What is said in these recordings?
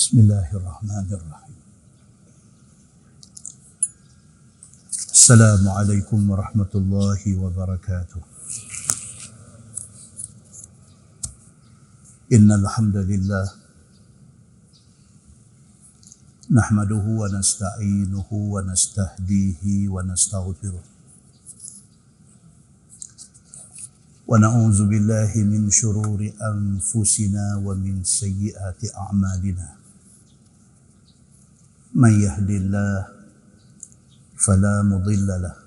Bismillahirrahmanirrahim. Assalamualaikum warahmatullahi wabarakatuh. Innal hamdalillah nahmaduhu wa nasta'inuhu wa nastahdihi wa nastaghfiruh. Wa na'udzu billahi min syururi anfusina wa min sayyiati a'malina. Man yahdihillahu fala mudilla lahu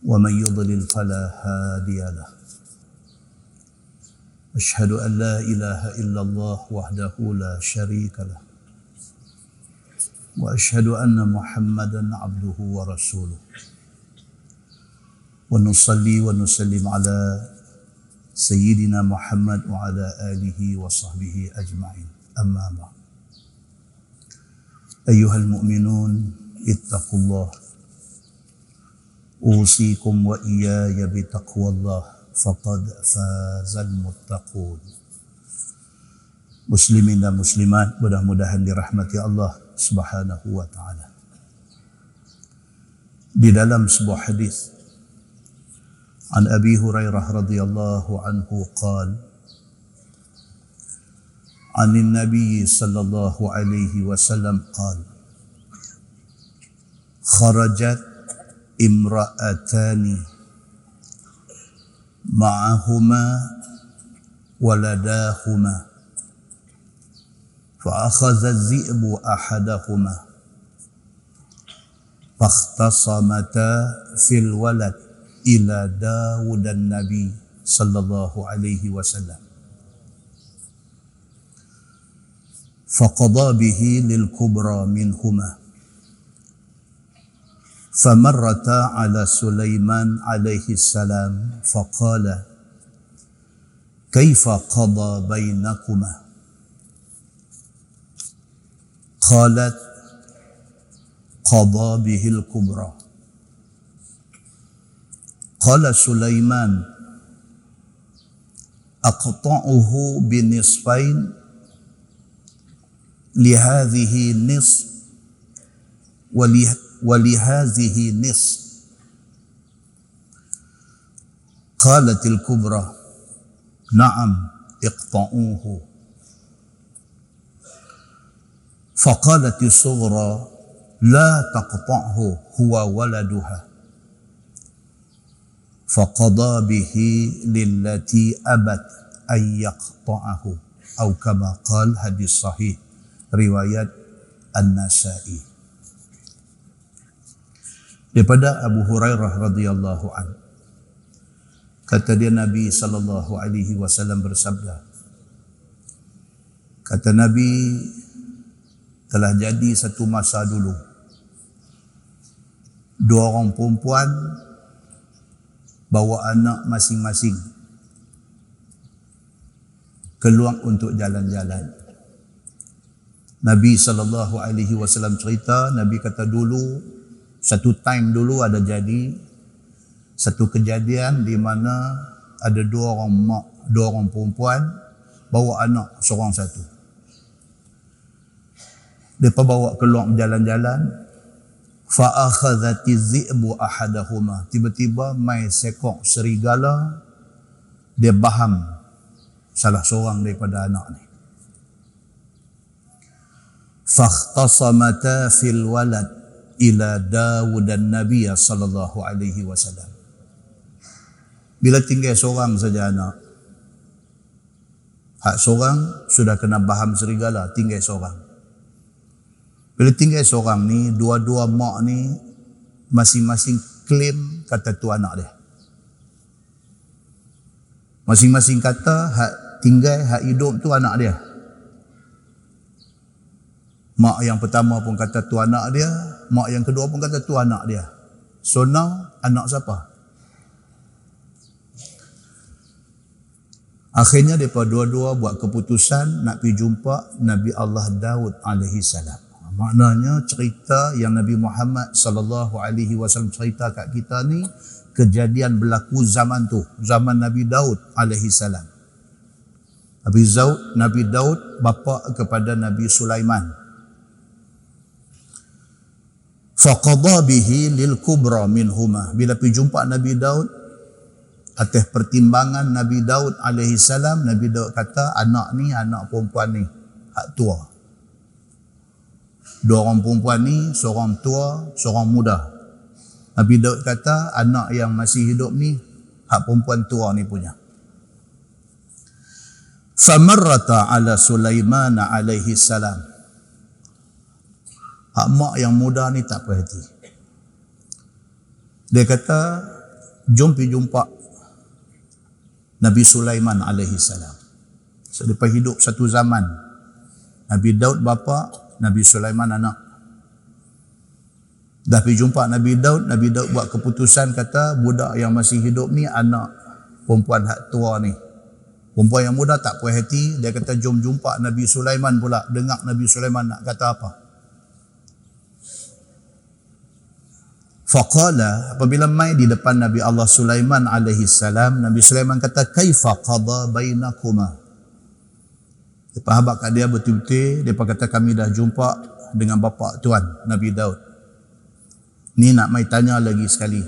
wa man yudlil fala hadiya lahu. Asyhadu an la ilaha illallah wahdahu la syarika lahu wa asyhadu anna Muhammadan abduhu wa rasuluh. Wa nusalli wa nusallim ala sayyidina Muhammad wa ala alihi wa sahbihi ajma'in. Amma ba'd. Ayyuhal mu'minun ittaqullah. Usikum wa iyaya bitaqwallah faqad fazal muttaqun. Muslimin dan muslimat, mudah-mudahan dirahmati Allah Subhanahu wa taala. Di dalam sebuah hadis an Abi Hurairah radhiyallahu anhu qala عن النبي صلى الله عليه وسلم قال خرجت امرأتان معهما ولداهما فأخذ الذئب أحدهما فاختصمتا في الولد إلى داود النبي صلى الله عليه وسلم فقضى به للكبرى منهما فمرتا على سليمان عليه السلام فقال كيف قضى بينكما قالت قضى به الكبرى قال سليمان أقطعه بنصفين لهذه نصف ولهذه نصف قالت الكبرى نعم اقطعوه فقالت الصغرى لا تقطعه هو ولدها فقضى به للتي أبت أن يقطعه أو كما قال. Hadis sahih riwayat An-Nasa'i. Daripada Abu Hurairah radhiyallahu anhu, kata dia Nabi sallallahu alaihi wasallam bersabda, kata Nabi, telah jadi satu masa dulu dua orang perempuan bawa anak masing-masing keluar untuk jalan-jalan. Nabi SAW cerita, Nabi kata dulu, satu time dulu ada jadi satu kejadian di mana ada dua orang mak, dua orang perempuan bawa anak seorang satu. Mereka bawa keluar jalan-jalan. Fa akhadhati dhi'bu ahadahuma. Tiba-tiba mai sekok serigala, dia baham salah seorang daripada anak ni. Fakhtasamata fil walad ila Dawud dan Nabi sallallahu alaihi wasallam. Bila tinggal seorang saja anak, hak seorang sudah kena baham serigala, tinggal seorang. Bila tinggal seorang ni, dua-dua mak ni masing-masing klaim kata tu anak dia. Masing-masing kata hak tinggal, hak hidup tu anak dia. Mak yang pertama pun kata tu anak dia, mak yang kedua pun kata tu anak dia. So now, anak siapa? Akhirnya mereka dua-dua buat keputusan nak pergi jumpa Nabi Allah Daud alaihi salam. Maknanya cerita yang Nabi Muhammad sallallahu alaihi wasallam cerita kat kita ni kejadian berlaku zaman tu, zaman Nabi Daud alaihi salam. Nabi Daud bapa kepada Nabi Sulaiman. Faqadha bihi lil kubra minhuma. Bila pergi jumpa Nabi Daud, atas pertimbangan Nabi Daud alaihi salam, Nabi Daud kata anak perempuan ni hak tua. Dua orang perempuan ni, seorang tua, seorang muda. Nabi Daud kata anak yang masih hidup ni hak perempuan tua ni punya. Famarrata ala Sulaiman alaihi salam. Hak mak yang muda ni tak perhati. Dia kata, jom pergi jumpa Nabi Sulaiman alaihi salam. So, dia hidup satu zaman. Nabi Daud bapa, Nabi Sulaiman anak. Dah pergi jumpa Nabi Daud buat keputusan kata budak yang masih hidup ni anak perempuan hak tua ni. Perempuan yang muda tak puas hati, dia kata jom jumpa Nabi Sulaiman pula, dengar Nabi Sulaiman nak kata apa. Faqala, apabila mai di depan Nabi Allah Sulaiman alaihi salam, Nabi Sulaiman kata kaifa qada bainakuma. Depa habaq kat dia betul-betul, depa kata kami dah jumpa dengan bapa tuan Nabi Daud. Ni nak mai tanya lagi sekali.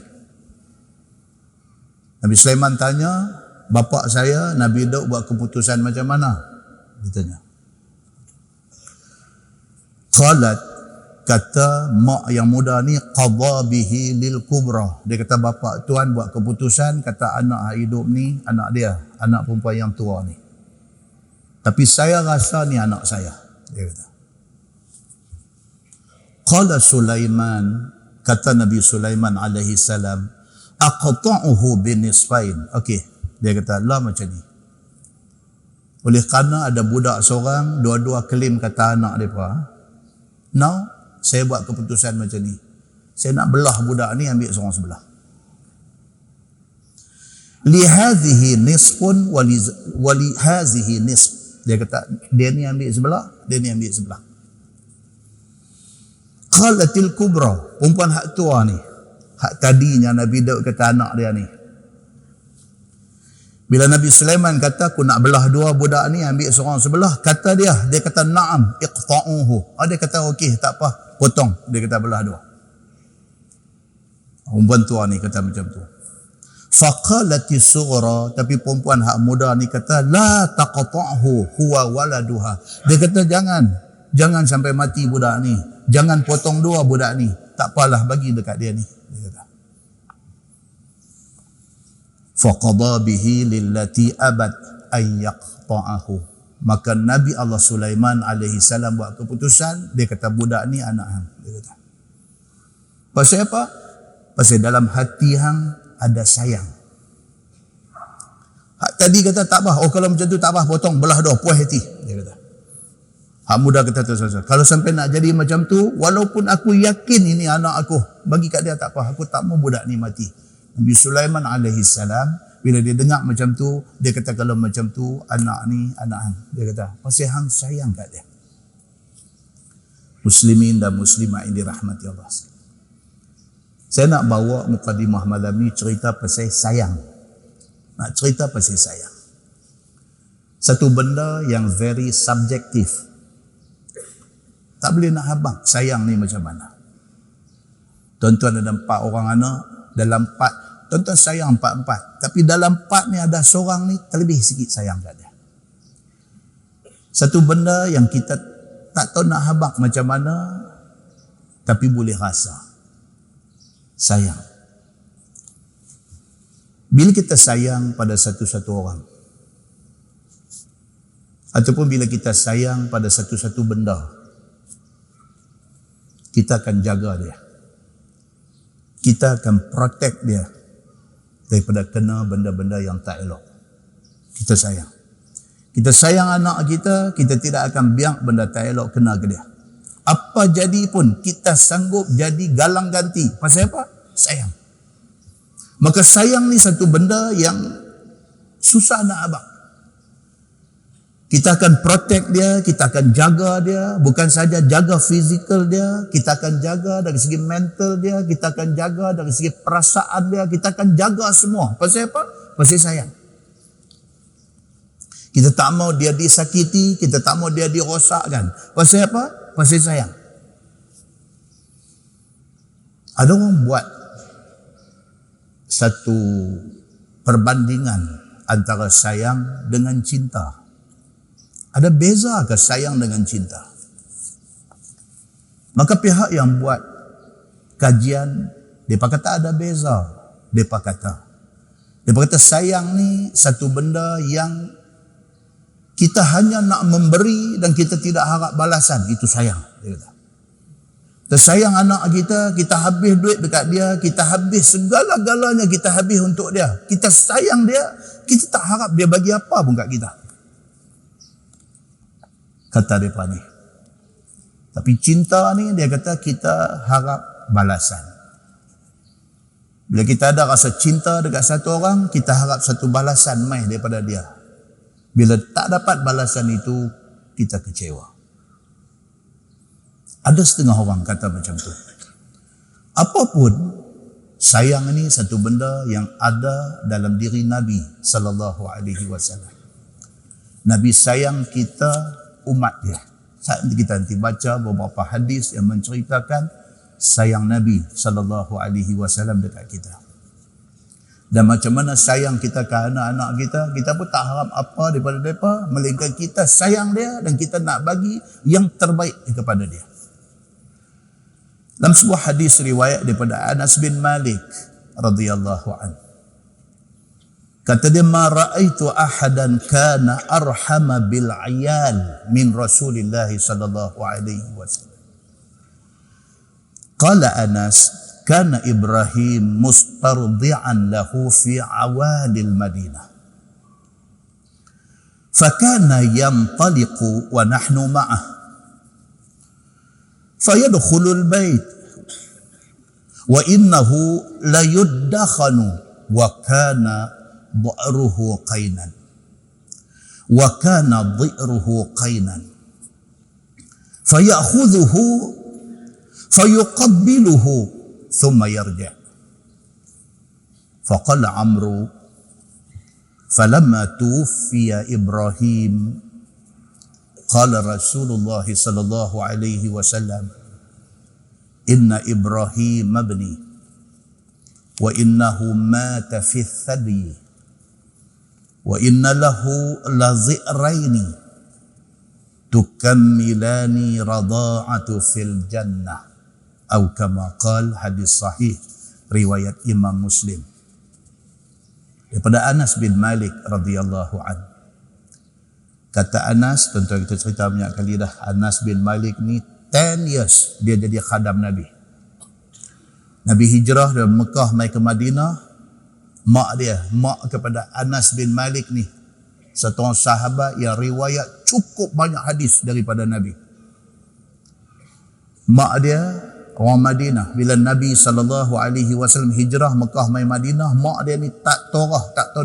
Nabi Sulaiman tanya, bapa saya Nabi Daud buat keputusan macam mana? Dia tanya. Qalat, kata mak yang muda ni qadha bihi lil kubra. Dia kata bapa tuan buat keputusan kata anak hidup ni anak dia, anak perempuan yang tua ni. Tapi saya rasa ni anak saya. Dia kata. Qala Sulaiman, kata Nabi Sulaiman alaihi salam, aqta'uhu binisfain. Okey, dia kata lah macam ni. Oleh kerana ada budak seorang, dua-dua klaim kata anak mereka. Now, saya buat keputusan macam ni. Saya nak belah budak ni, ambil seorang sebelah. Lihadhihi nisfun walihazihi nisf. Dia kata, dia ni ambil sebelah, dia ni ambil sebelah. Qalatil kubra, perempuan hak tua ni. Hak tadinya Nabi Daud kata anak dia ni. Bila Nabi Sulaiman kata, aku nak belah dua budak ni, ambil seorang sebelah, kata dia kata na'am, iqta'uhu. Dia kata okey, tak apa, potong. Dia kata belah dua. Perempuan tua ni kata macam tu. Faqalati sughra, tapi perempuan hak muda ni kata la taqta'hu huwa waladuha. Dia kata jangan sampai mati budak ni. Jangan potong dua budak ni. Tak apalah, bagi dekat dia ni. Dia kata. Faqada bihi lillati abad ay yaqta'ahu. Maka Nabi Allah Sulaiman alaihi salam buat keputusan, dia kata budak ni anak hang. Dia kata. Pasal apa? Pasal dalam hati hang ada sayang. Hak tadi kata tak apa, kalau macam tu tak apa, potong belah dua, puas hati. Dia kata. Hak muda kata tu, kalau sampai nak jadi macam tu, walaupun aku yakin ini anak aku, bagi kat dia tak apa, aku tak mau budak ni mati. Nabi Sulaiman alaihi salam, bila dia dengar macam tu, dia kata kalau macam tu, anak ni anak hang. Dia kata, pasal hang sayang kat dia. Muslimin dan muslimah ini rahmati Allah. Saya nak bawa mukadimah malam ni cerita pasal sayang. Nak cerita pasal sayang. Satu benda yang very subjektif. Tak boleh nak habang sayang ni macam mana. Tuan-tuan ada 4 orang anak, dalam 4, tuan-tuan sayang 4-4. Tapi dalam 4 ni ada seorang ni terlebih sikit sayang kat dia. Satu benda yang kita tak tahu nak habang macam mana, tapi boleh rasa. Sayang. Bila kita sayang pada satu-satu orang, ataupun bila kita sayang pada satu-satu benda, kita akan jaga dia. Kita akan protect dia daripada kena benda-benda yang tak elok. Kita sayang. Kita sayang anak kita, kita tidak akan biar benda tak elok kena ke dia. Apa jadi pun, kita sanggup jadi galang ganti. Pasal apa? Sayang. Maka sayang ni satu benda yang susah nak abang. Kita akan protect dia, kita akan jaga dia. Bukan saja jaga fizikal dia, kita akan jaga dari segi mental dia, kita akan jaga dari segi perasaan dia, kita akan jaga semua. Pasal apa? Pasal sayang. Kita tak mau dia disakiti, kita tak mau dia dirosakkan. Pasal apa? Pasal sayang. Ada orang buat satu perbandingan antara sayang dengan cinta. Ada beza ke sayang dengan cinta? Maka pihak yang buat kajian, mereka kata ada beza. Mereka kata sayang ni satu benda yang kita hanya nak memberi dan kita tidak harap balasan. Itu sayang. Dia kata. Kita sayang anak kita, kita habis duit dekat dia, kita habis segala-galanya kita habis untuk dia. Kita sayang dia, kita tak harap dia bagi apa pun kat kita. Kata mereka ni. Tapi cinta ni dia kata kita harap balasan. Bila kita ada rasa cinta dekat satu orang, kita harap satu balasan mai daripada dia. Bila tak dapat balasan itu, kita kecewa. Ada setengah orang kata macam tu. Apapun, sayang ini satu benda yang ada dalam diri Nabi sallallahu alaihi wasallam. Nabi sayang kita, umat dia. Saat kita nanti baca beberapa hadis yang menceritakan sayang Nabi sallallahu alaihi wasallam dekat kita. Dan macam mana sayang kita ke anak-anak kita, kita pun tak harap apa daripada mereka, melainkan kita sayang dia dan kita nak bagi yang terbaik kepada dia. Dalam sebuah hadis riwayat daripada Anas bin Malik radhiyallahu anhu, kata dia, ma ra'aitu ahadan kana arhama bil ayal min Rasulillah sallallahu alaihi wasallam. Qala Anas, kana Ibrahim mustardi'an lahu fi awalil Madinah. Fakana yantaliqu wa nahnu ma'ah. Fayadkhulul bait wa innahu la yuddakhanu wa kana dhi'ruhu qainan. Wa kana dhi'ruhu qainan. Fayakhudhuhu fayuqabbiluhu thumma yarja'. Faqala Amru falamma tuwfiya Ibrahim qala Rasulullah sallallahu alaihi wasallam inna Ibrahim ibni wa innahu mata fi thadi wa inna lahu la zi'raini tukammilani radha'atu fil jannah atau kama qala, hadis sahih riwayat Imam Muslim daripada Anas bin Malik radhiyallahu anhu. Kata Anas, tentu kita cerita banyak kali dah, Anas bin Malik ni 10 years dia jadi khadam Nabi. Nabi hijrah dari Mekah mai ke Madinah, mak kepada Anas bin Malik ni satu orang sahabat yang riwayat cukup banyak hadis daripada Nabi. Mak dia orang Madinah. Bila Nabi SAW hijrah Mekah mai Madinah, mak dia ni tak tahu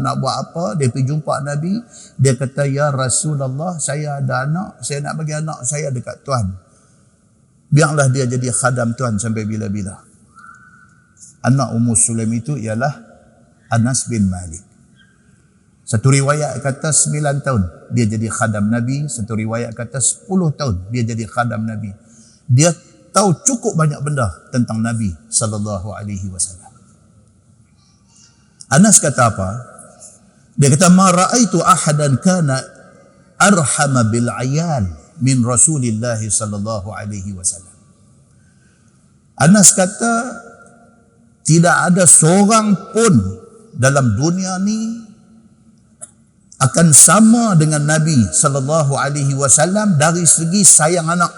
nak buat apa. Dia pergi jumpa Nabi, dia kata, ya Rasulullah, saya ada anak, saya nak bagi anak saya dekat Tuan. Biarlah dia jadi khadam Tuan sampai bila-bila. Anak Ummu Sulaim itu ialah Anas bin Malik. Satu riwayat kata 9 tahun dia jadi khadam Nabi, satu riwayat kata 10 tahun dia jadi khadam Nabi. Dia tahu cukup banyak benda tentang Nabi sallallahu alaihi wasallam. Anas kata apa? Dia kata, ma ra'aitu ahadan kana arhama bil ayal min Rasulillah sallallahu alaihi wasallam. Anas kata, tidak ada seorang pun dalam dunia ni akan sama dengan Nabi sallallahu alaihi wasallam dari segi sayang anak.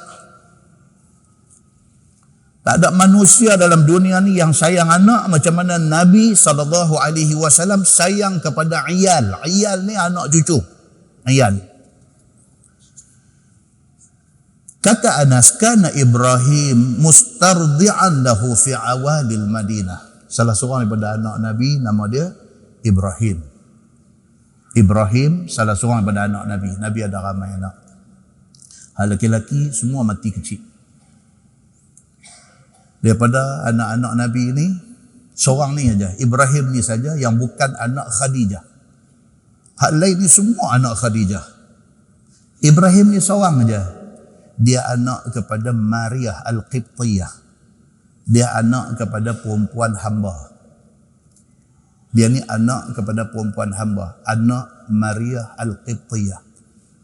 Tak ada manusia dalam dunia ni yang sayang anak macam mana Nabi SAW sayang kepada iyal. Iyal ni anak cucu. Iyal. Kata Anas, kana Ibrahim mustardi'an lahu fi awalil Madinah. Salah seorang daripada anak Nabi, nama dia Ibrahim. Ibrahim salah seorang daripada anak Nabi. Nabi ada ramai anak. Hal lelaki-lelaki semua mati kecil. Daripada anak-anak Nabi ini, seorang ni saja, Ibrahim ni saja yang bukan anak Khadijah. Hak lain ni semua anak Khadijah. Ibrahim ni seorang aja. Dia anak kepada Maria Al-Qibtiyah. Dia anak kepada perempuan hamba. Dia ni anak kepada perempuan hamba. Anak Maria Al-Qibtiyah.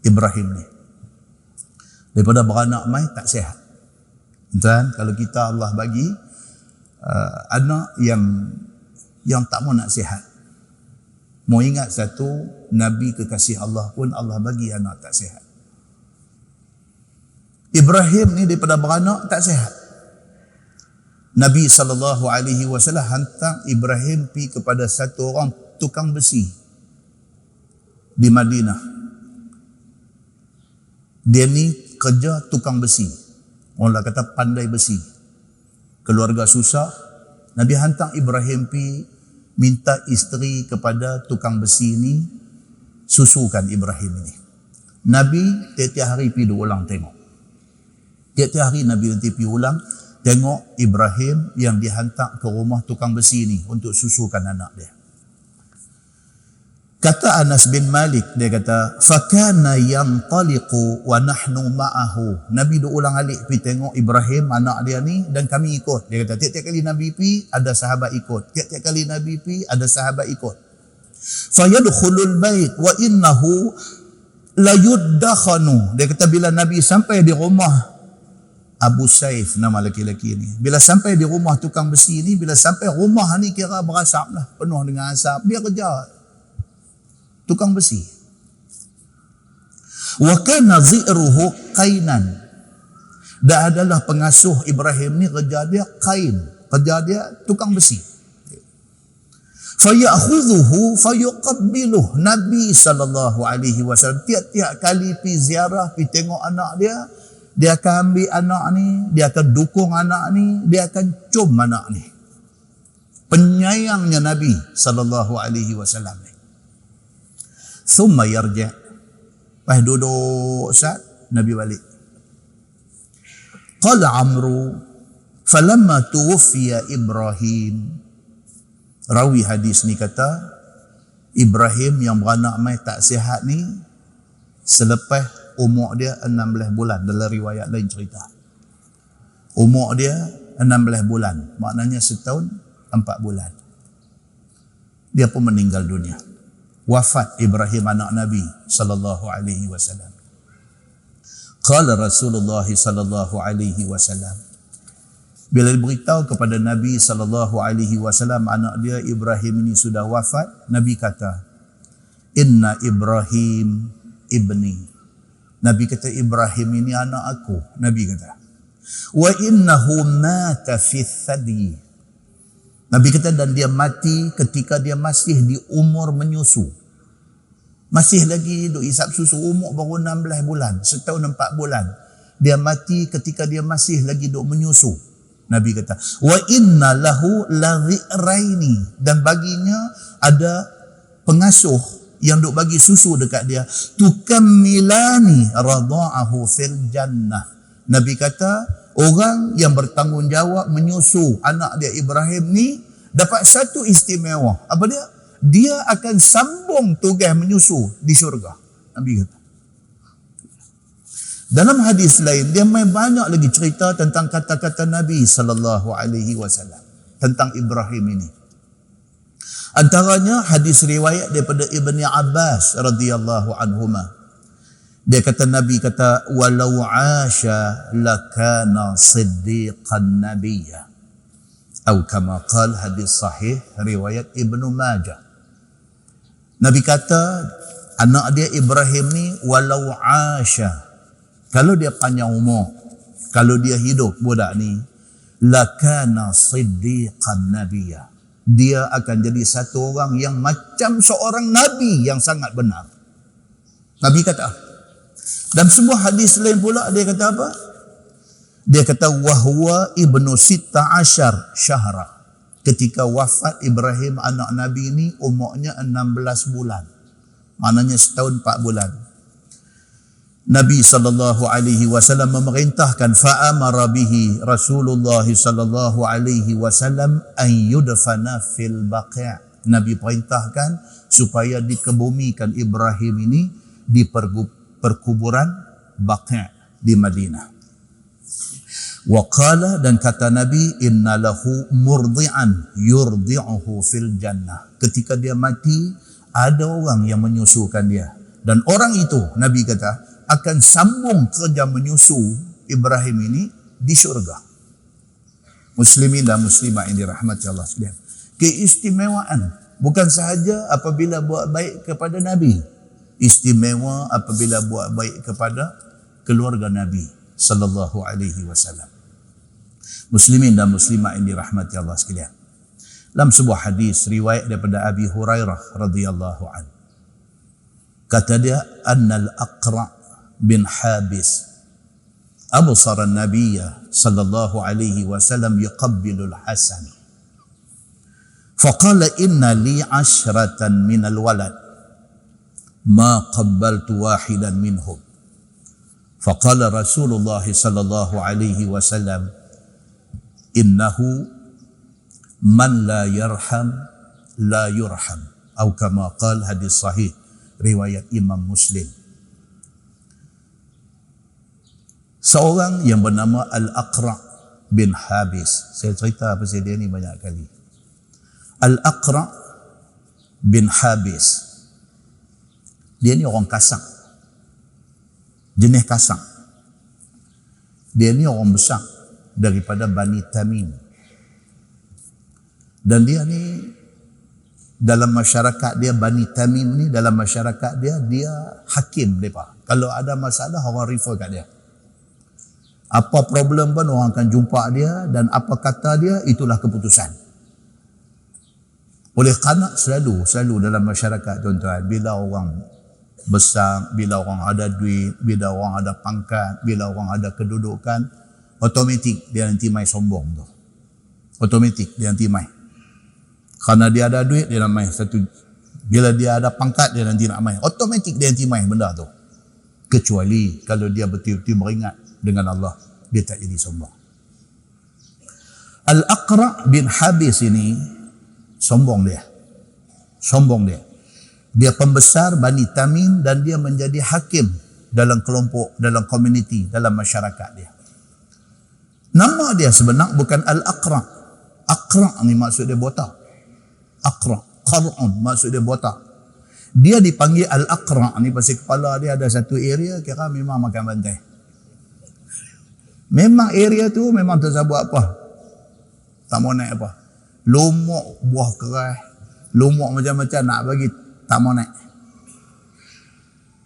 Ibrahim ni. Daripada beranak mai tak sihat. Dan kalau kita Allah bagi anak yang tak mau nak sihat. Mau ingat satu, Nabi kekasih Allah pun Allah bagi anak tak sihat. Ibrahim ni daripada beranak tak sihat. Nabi SAW hantar Ibrahim pergi kepada satu orang tukang besi di Madinah. Dia ni kerja tukang besi. Orang kata pandai besi. Keluarga susah. Nabi hantar Ibrahim pergi minta isteri kepada tukang besi ni susukan Ibrahim ini. Nabi tiap-tiap hari pergi ulang tengok. Tiap-tiap hari Nabi nanti pergi ulang tengok Ibrahim yang dihantar ke rumah tukang besi ni untuk susukan anak dia. Kata Anas bin Malik, dia kata, "Fakana yantaliqu wa nahnu ma'ahu." Nabi duk ulang alik pergi tengok Ibrahim anak dia ni dan kami ikut. Dia kata tiap-tiap kali Nabi pergi ada sahabat ikut. Tiap-tiap kali Nabi pergi ada sahabat ikut. Fayadkhulul bait wa innahu la yuddakhanu. Dia kata bila Nabi sampai di rumah Abu Saif, nama lelaki-lelaki ni. Bila sampai di rumah tukang besi ni, bila sampai rumah ni kira berasap lah. Penuh dengan asap. Dia kerja tukang besi. Wa kana zi'ruhu qainan. Dan adalah pengasuh Ibrahim ni kerja dia kain. Kerja dia tukang besi. Fayakhudhuhu fayuqabbiluh. Nabi SAW tiap-tiap kali pergi ziarah, pergi tengok anak dia, dia akan ambil anak ni, dia akan dukung anak ni, dia akan cium anak ni. Penyayangnya Nabi SAW ni. Thumma yarja'. Lepas duduk saat Nabi balik. Qala Amru, falamma tuwfiya Ibrahim. Rawi hadis ni kata, Ibrahim yang beranak mai tak sihat ni, selepas umur dia 16 bulan. Dalam riwayat lain cerita. Umur dia 16 bulan. Maknanya setahun 4 bulan. Dia pun meninggal dunia. Wafat Ibrahim anak Nabi SAW. Qala Rasulullah SAW. Bila diberitahu kepada Nabi SAW anak dia Ibrahim ini sudah wafat, Nabi kata, "Inna Ibrahim ibni." Nabi kata Ibrahim ini anak aku. Nabi kata, "Wa innahu mata fi thadi." Nabi kata dan dia mati ketika dia masih di umur menyusu. Masih lagi duk isap susu, umur baru 16 bulan, setahun 4 bulan. Dia mati ketika dia masih lagi duk menyusu. Nabi kata, "Wa inna lahu ladhi'raini." Dan baginya ada pengasuh yang duk bagi susu dekat dia. "Tukammilani radha'ahu fil jannah." Nabi kata, orang yang bertanggungjawab menyusu anak dia Ibrahim ni dapat satu istimewa. Apa dia? Dia akan sambung tugas menyusu di syurga. Nabi kata. Dalam hadis lain, dia main banyak lagi cerita tentang kata-kata Nabi SAW tentang Ibrahim ini. Antaranya hadis riwayat daripada Ibni Abbas radhiyallahu anhuma. Dia kata Nabi kata, "Walau 'asha lakana siddiqan nabiyya." Atau kama qala, hadis sahih riwayat Ibnu Majah. Nabi kata anak dia Ibrahim ni walau 'asha, kalau dia panjang umur, kalau dia hidup budak ni, lakana siddiqan nabiyya. Dia akan jadi satu orang yang macam seorang nabi yang sangat benar. Nabi kata. Dan semua hadis lain pula dia kata apa? Dia kata wahwa ibnu sitta asyar syahra. Ketika wafat Ibrahim anak Nabi ini umurnya 16 bulan. Maknanya setahun 4 bulan. Nabi SAW memerintahkan fa'amara bihi Rasulullah SAW an yudfana fil baqi'. Nabi perintahkan supaya dikebumikan Ibrahim ini di perkuburan Baqi' di Madinah. Wa qala, dan kata Nabi, inna lahu murdi'an yurdi'uhu fil jannah. Ketika dia mati, ada orang yang menyusukan dia. Dan orang itu, Nabi kata, akan sambung kerja menyusu Ibrahim ini di syurga. Muslimin dan muslimah yang dirahmati Allah sekalian. Keistimewaan bukan sahaja apabila buat baik kepada Nabi, istimewa apabila buat baik kepada keluarga Nabi sallallahu alaihi wasallam. Muslimin dan muslimah yang dirahmati Allah sekalian. Dalam sebuah hadis riwayat daripada Abi Hurairah radhiyallahu an, kata dia, annal Aqra' bin Habis أبصر النبي صلى الله عليه وسلم يقبل الحسن فقال إن لي 10 من الولد ما قبلت واحدا منهم فقال رسول الله صلى الله عليه وسلم إنه من لا يرحم لا يرحم أو كما قال hadis sahih riwayat Imam Muslim. Seorang yang bernama Al-Aqra' bin Habis. Saya cerita pasal dia ni banyak kali. Al-Aqra' bin Habis. Dia ni orang kasang. Jenis kasang. Dia ni orang besar daripada Bani Tamim. Dan dia ni dalam masyarakat dia, Bani Tamim ni dalam masyarakat dia, dia hakim mereka. Kalau ada masalah, orang refer kat dia. Apa problem pun orang akan jumpa dia, dan apa kata dia, itulah keputusan. Oleh kerana selalu dalam masyarakat tuan-tuan, bila orang besar, bila orang ada duit, bila orang ada pangkat, bila orang ada kedudukan, automatik dia nanti mai sombong tu. Automatik dia nanti mai. Kerana dia ada duit, dia nak mai satu. Bila dia ada pangkat, dia nanti nak mai. Automatik dia nanti mai benda tu. Kecuali kalau dia betul-betul beringat dengan Allah, dia tak jadi sombong. Al-Aqra' bin Habis ini sombong dia. Dia pembesar Bani Tamim dan dia menjadi hakim dalam kelompok, dalam komuniti, dalam masyarakat dia. Nama dia sebenar bukan Al-Aqra'. Aqra' ni maksud dia botak. Aqra', qar'un maksud dia botak. Dia dipanggil Al-Aqra' ni pasal kepala dia ada satu area kira memang makan bantai. Memang area tu memang tak sabar apa. Tak mau naik apa. Lumuk buah keras, lumuk macam-macam nak bagi, tak mau naik.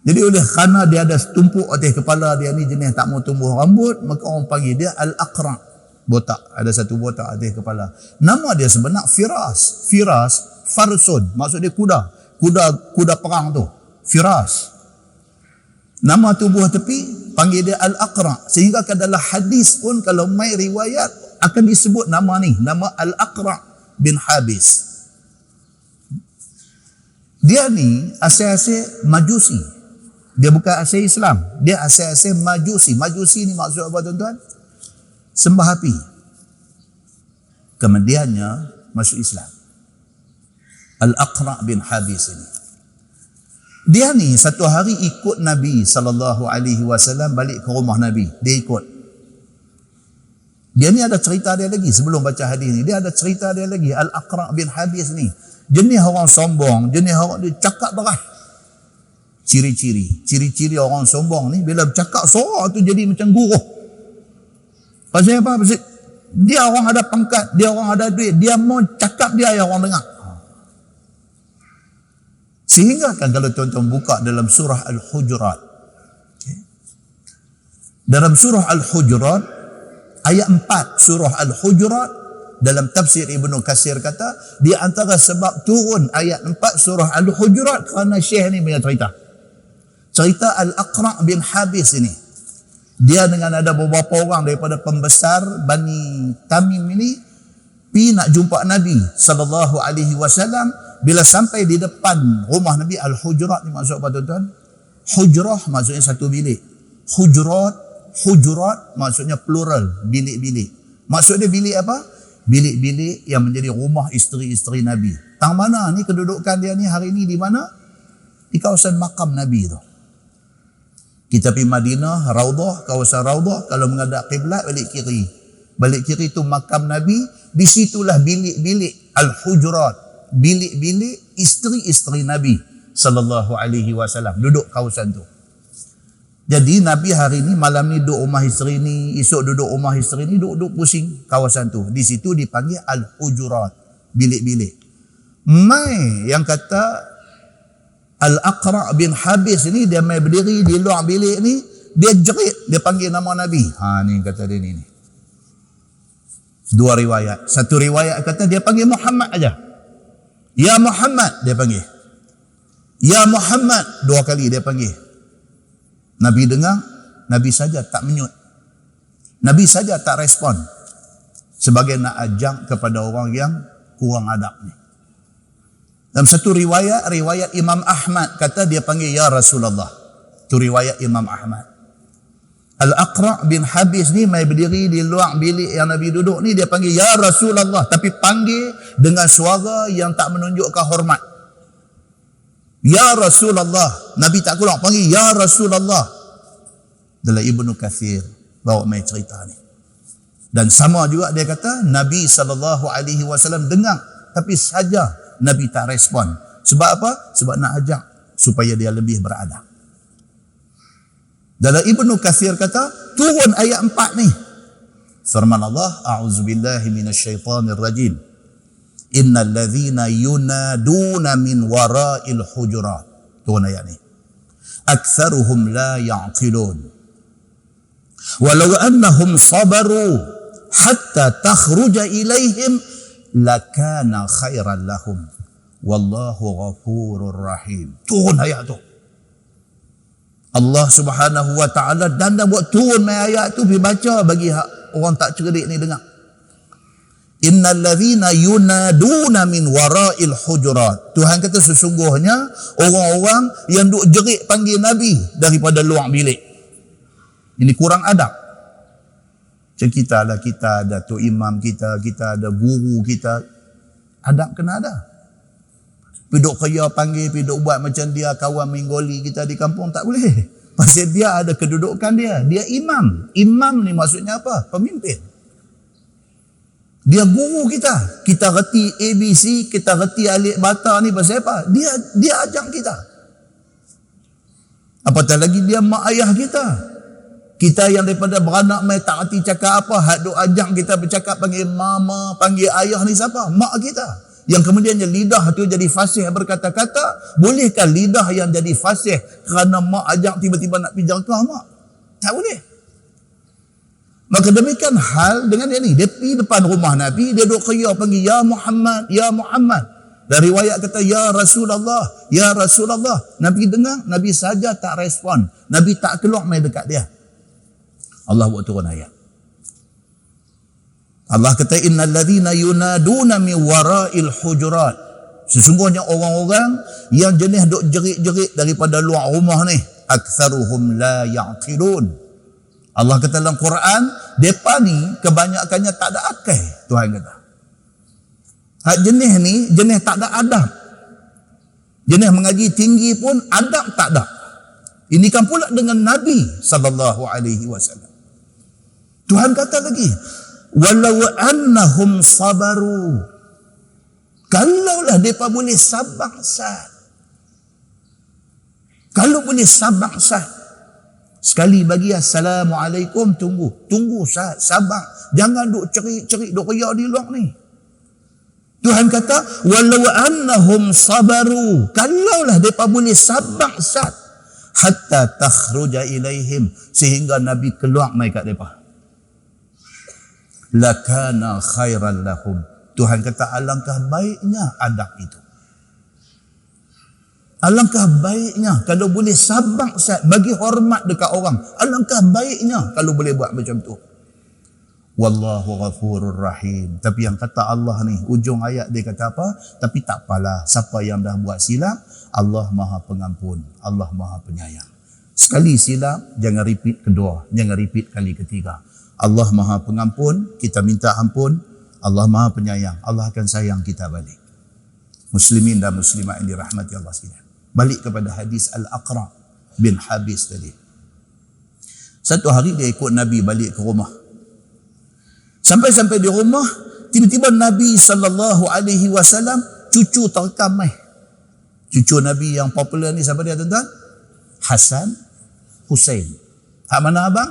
Jadi oleh kerana dia ada tumpuk atas kepala dia ni jenis tak mau tumbuh rambut, maka orang panggil dia Al-Aqra', botak. Ada satu botak atas kepala. Nama dia sebenar Firas. Firas, Farsun, maksud dia kuda. Kuda perang tu. Firas. Nama tu buah tepi, panggil dia Al-Aqra'. Sehingga dalam hadis pun kalau mai riwayat akan disebut nama ni, nama Al-Aqra' bin Habis. Dia ni asal-asal Majusi. Dia bukan asal Islam. Dia asal-asal Majusi. Majusi ni maksud apa tuan-tuan? Sembah api. Kemudiannya masuk Islam. Al-Aqra' bin Habis ini. Dia ni satu hari ikut Nabi SAW balik ke rumah Nabi. Dia ikut. Dia ni ada cerita dia lagi sebelum baca hadis ni. Dia ada cerita dia lagi. Al-Aqra' bin Habis ni. Jenis orang sombong. Jenis orang dia cakap beras. Ciri-ciri orang sombong ni bila bercakap suara tu jadi macam guruh. Pasal apa? Pasal dia orang ada pangkat, dia orang ada duit, dia mau cakap dia yang orang dengar. Sehingga kan kalau tuan-tuan buka dalam surah Al-Hujurat. Dalam surah Al-Hujurat, ayat 4 surah Al-Hujurat, dalam tafsir Ibnu Katsir kata, di antara sebab turun ayat 4 surah Al-Hujurat kerana Syekh ni punya cerita. Cerita Al-Aqra' bin Habis ini. Dia dengan ada beberapa orang daripada pembesar Bani Tamim ini pergi nak jumpa Nabi SAW. Bila sampai di depan rumah Nabi, Al-Hujurat ni maksud apa tuan-tuan? Hujrah maksudnya satu bilik. Hujurat maksudnya plural, bilik-bilik. Maksud dia bilik apa? Bilik-bilik yang menjadi rumah isteri-isteri Nabi Tang mana ni kedudukan dia ni hari ni di mana? Di kawasan makam Nabi tu. Kita pergi Madinah, Raudah, kawasan Raudah, kalau menghadap kiblat balik kiri. Balik kiri tu makam Nabi, di situlah bilik-bilik al-hujurat, bilik-bilik isteri-isteri Nabi sallallahu alaihi wasallam duduk kawasan tu. Jadi Nabi hari ni malam ni duduk rumah isteri ni, esok duduk rumah isteri ni, duduk pusing kawasan tu. Di situ dipanggil al-hujurat, bilik-bilik. Mai yang kata Al-Aqra' bin Habis ni, dia mai berdiri di luar bilik ni, dia jerit, dia panggil nama Nabi. Ni kata dia ni. Dua riwayat. Satu riwayat kata dia panggil Muhammad aja. Ya Muhammad, dia panggil. Ya Muhammad, dua kali dia panggil. Nabi dengar, Nabi saja tak menyut. Nabi saja tak respon. Sebagai nak ajak kepada orang yang kurang adab ni. Dalam satu riwayat, riwayat Imam Ahmad kata dia panggil Ya Rasulullah. Itu riwayat Imam Ahmad. Al-Aqra' bin Habis ni mai berdiri di luar bilik yang Nabi duduk ni, dia panggil Ya Rasulullah, tapi panggil dengan suara yang tak menunjukkan hormat. Ya Rasulullah. Nabi tak keluar, panggil Ya Rasulullah. Dalam Ibnu Kathir bawa mai cerita ni. Dan sama juga dia kata Nabi SAW dengar, tapi saja Nabi tak respon. Sebab apa? Sebab nak ajak supaya dia lebih beradab. Dalam Ibnu Kathir kata, turun ayat 4 ni. Firman Allah, A'udzubillahi minasyaitanir rajim. Innal ladzina yunaduna min wara'il hujurat. Turun ayat ni. Aktsaruhum la ya'qilun. Walau annahum sabaru hatta takhruja ilaihim lakana khairan lahum. Wallahu ghafurur rahim. Turun ayat tu. Allah Subhanahu wa taala dan buat turun ayat tu pergi baca bagi orang tak cerdik ni dengar. Innal ladzina yunaduna min wara'il hujurat. Tuhan kata sesungguhnya orang-orang yang duk jerit panggil Nabi daripada luar bilik. Ini kurang adab. Macam kita lah, kita ada tu imam kita ada guru kita. Adab kena ada. Piduk kaya panggil, piduk buat macam dia kawan menggoli kita di kampung, tak boleh. Pasal dia ada kedudukan dia. Dia imam. Imam ni maksudnya apa? Pemimpin. Dia guru kita. Kita reti ABC, kita reti alif bata ni pasal apa? Dia ajak kita. Apatah lagi dia mak ayah kita. Kita yang daripada beranak mai tak reti cakap apa, hak duk ajak kita bercakap panggil mama, panggil ayah ni siapa? Mak kita. Yang kemudiannya lidah tu jadi fasih berkata-kata. Bolehkah lidah yang jadi fasih kerana mak ajak tiba-tiba nak pergi jangkau mak? Tak boleh. Maka demikian hal dengan dia ni. Dia pergi depan rumah Nabi, dia duk kaya panggil Ya Muhammad, Ya Muhammad. Dan riwayat kata Ya Rasulullah, Ya Rasulullah. Nabi dengar, Nabi saja tak respon. Nabi tak keluar mai dekat dia. Allah buat turun ayat. Allah kata innal ladzina yunaduna min wara'il hujurat. Sesungguhnya orang-orang yang jenis duk jerit-jerit daripada luar rumah ni, aktsaruhum la ya'qilun. Allah kata dalam Quran, depa ni kebanyakannya tak ada akal. Tuhan kata. Hak jenis ni jenis tak ada adab. Jenis mengaji tinggi pun adab tak ada. Ini kan pula dengan Nabi sallallahu alaihi wasallam. Tuhan kata lagi, walau annahum sabaru. Kalaulah mereka boleh sabar sat. Kalau boleh sabar sat. Sekali bagi assalamualaikum, tunggu sat, sabar. Jangan duk cerik-cerik, duk riak di luar ni. Tuhan kata, walau annahum sabaru. Kalaulah mereka boleh sabar sat. Hatta takhruja ilaihim. Sehingga Nabi keluar mai kat mereka. Lakana khairan lahum. Tuhan kata alangkah baiknya adab itu. Alangkah baiknya kalau boleh sabar bagi hormat dekat orang. Alangkah baiknya kalau boleh buat macam tu. Wallahu ghafurur rahim. Tapi yang kata Allah ni, ujung ayat dia kata apa? Tapi tak apalah, siapa yang dah buat silap, Allah Maha Pengampun, Allah Maha Penyayang. Sekali silap, jangan repeat kedua, jangan repeat kali ketiga. Allah Maha Pengampun, kita minta ampun. Allah Maha Penyayang, Allah akan sayang kita balik. Muslimin dan muslimat yang dirahmati Allah sekalian. Balik kepada hadis Al-Aqra' bin Habis tadi. Satu hari dia ikut Nabi balik ke rumah. Sampai di rumah, tiba-tiba Nabi SAW, cucu terkam Cucu Nabi yang popular ni siapa dia tuan-tuan? Hasan Husain. Hak mana abang?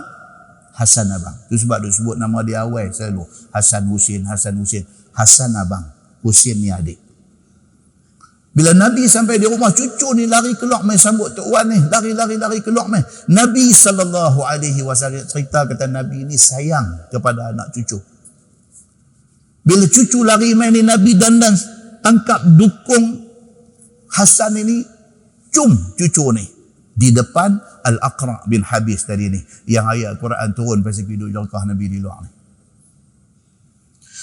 Hasan abang. Itu sebab dia sebut nama dia awal selalu. Hasan Husain, Hasan Husain. Hasan abang, Husain ni adik. Bila Nabi sampai di rumah, cucu ni lari keluar main sambut Tok Wan ni. Lari keluar main. Nabi SAW cerita kata Nabi ni sayang kepada anak cucu. Bila cucu lari main ni, Nabi dandan tangkap dukung Hasan ini, cum cucu ni di depan Al-Aqra' bin Habis tadi ni. Yang ayat Quran turun pasal hidup jangkah Nabi di luar ni.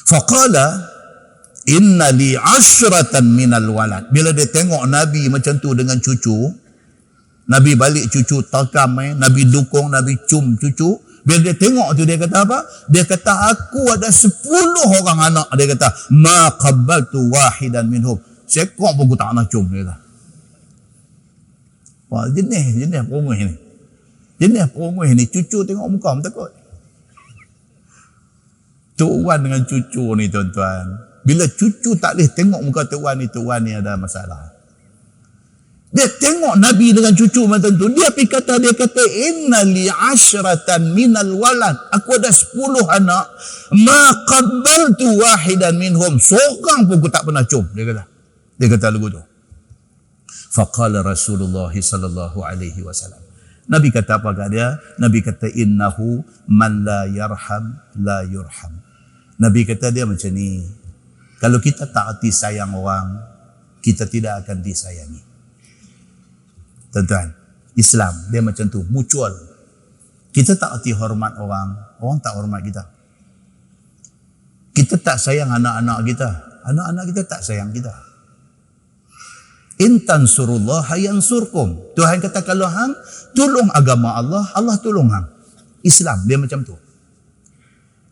Faqala inna li 'ashratan minal walad. Bila dia tengok Nabi macam tu dengan cucu, Nabi balik cucu takam Nabi dukung, Nabi cum cucu. Bila dia tengok tu dia kata apa? Dia kata aku ada 10 orang anak. Dia kata ma qabbaltu wahidan minhum. Sekok pun aku tak nak cum, dia kata. Wah, jenis perungguh ni. Jenis perungguh ni, cucu tengok muka pun takut. Tok Wan dengan cucu ni tuan-tuan. Bila cucu tak boleh tengok muka Tok Wan ni ada masalah. Dia tengok Nabi dengan cucu macam tu. Dia kata inna li 'ashratan minal walad. Aku ada 10 anak. Ma qabbaltu wahidan minhum. Seorang pun aku tak pernah cum. Dia kata lagu tu. Faqala Rasulullah sallallahu alaihi wasallam. Nabi kata apa kat dia? Nabi kata innahu man la yarham la yurham. Nabi kata dia macam ni. Kalau kita tak erti sayang orang, kita tidak akan disayangi. Tuan-tuan, Islam dia macam tu, mutual. Kita tak erti hormat orang, orang tak hormat kita. Kita tak sayang anak-anak kita, anak-anak kita tak sayang kita. In tansurullah yansurkum. Tuhan kata kalau hang tolong agama Allah, Allah tolong hang. Islam dia macam tu.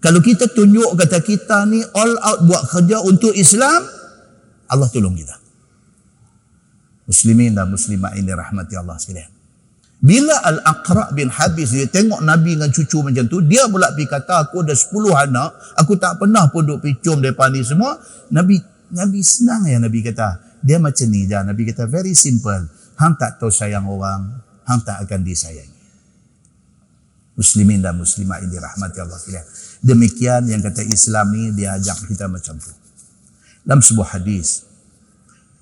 Kalau kita tunjuk kata kita ni all out buat kerja untuk Islam, Allah tolong kita. Muslimin dan muslimat ini rahmati Allah sekalian. Bila Al-Aqra' bin Habis dia tengok Nabi dengan cucu macam tu, dia pula pergi kata aku ada 10 anak, aku tak pernah pun duk picum depan ni semua. Nabi senang ya Nabi kata. Dia macam ni je. Nabi kata very simple. Hang tak tahu sayang orang, hang tak akan disayangi. Muslimin dan muslimat ini rahmati Allah sekalian. Demikian yang kata Islam ni dia ajak kita macam tu. Dalam sebuah hadis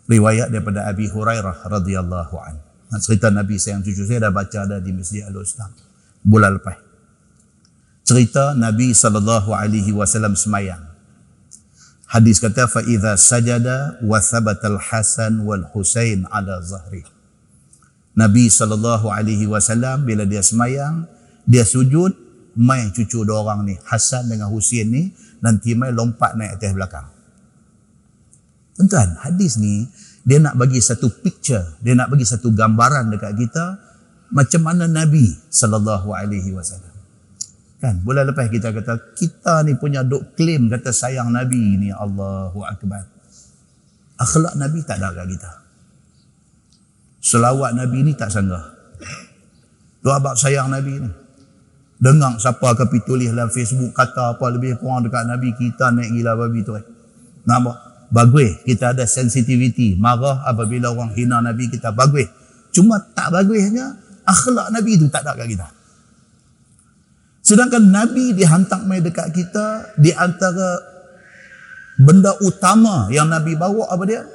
riwayat daripada Abi Hurairah radhiyallahu anhu. Cerita Nabi sayang cucu, saya dah baca ada di Masjid Al-Ustaz bulan lepas. Cerita Nabi SAW semayang. Hadis kata fa idza sajada wa thabata al-Hasan wal Husain ala zahri. Nabi SAW bila dia semayang, dia sujud, mai cucu dua orang ni, Hasan dengan Husain ni, nanti mai lompat naik atas belakang. Tuan-tuan, hadis ni dia nak bagi satu picture, dia nak bagi satu gambaran dekat kita macam mana Nabi SAW. Kan, bulan lepas kita kata, kita ni punya duk claim kata sayang Nabi ni, Allahu Akbar. Akhlak Nabi tak ada kat kita. Selawat Nabi ni tak sanggah. Doa bab sayang Nabi ni. Dengar siapa akan tulis dalam Facebook kata apa lebih kurang dekat Nabi, kita naik gila babi tu. Nampak? Bagus, kita ada sensitivity. Marah apabila orang hina Nabi kita, bagus. Cuma tak bagusnya, akhlak Nabi tu tak ada kat kita. Sedangkan Nabi dihantar mai dekat kita, di antara benda utama yang Nabi bawa apa dia?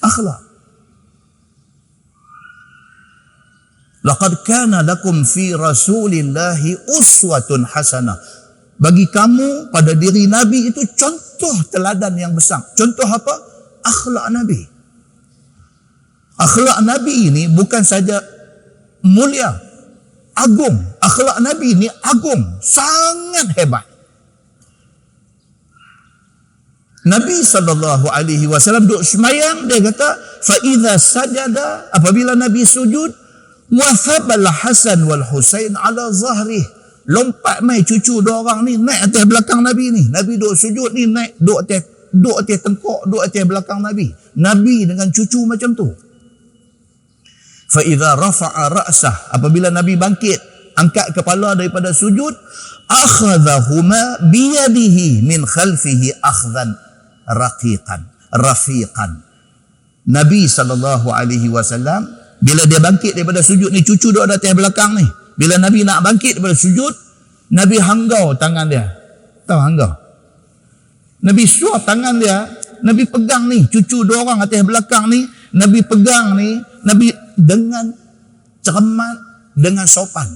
Akhlak. Laqad kana lakum fi Rasulillahi uswatun hasanah. Bagi kamu pada diri Nabi itu contoh teladan yang besar. Contoh apa? Akhlak Nabi. Akhlak Nabi ini bukan saja mulia, agung. Akhlak Nabi ni agung, sangat hebat. Nabi SAW duduk semayang, dia kata fa idza sajada, apabila Nabi sujud, wa thabal Hasan wal Husain ala zahri, lompat mai cucu dua orang ni naik atas belakang Nabi ni. Nabi duduk sujud ni, naik duduk atas duk atas tengkok, duk atas belakang Nabi. Nabi dengan cucu macam tu. Fa idza rafa'a ra'sah, apabila Nabi bangkit, angkat kepala daripada sujud, akhadhahuma biyadihi min khalfihi akhdhan rafiqan. Nabi SAW, bila dia bangkit daripada sujud ni, cucu duduk di atas belakang ni. Bila Nabi nak bangkit daripada sujud, Nabi hanggau tangan dia. Tahu hanggau? Nabi suar tangan dia, Nabi pegang ni, cucu dua orang atas belakang ni, Nabi pegang ni, Nabi dengan cermat, dengan sopan.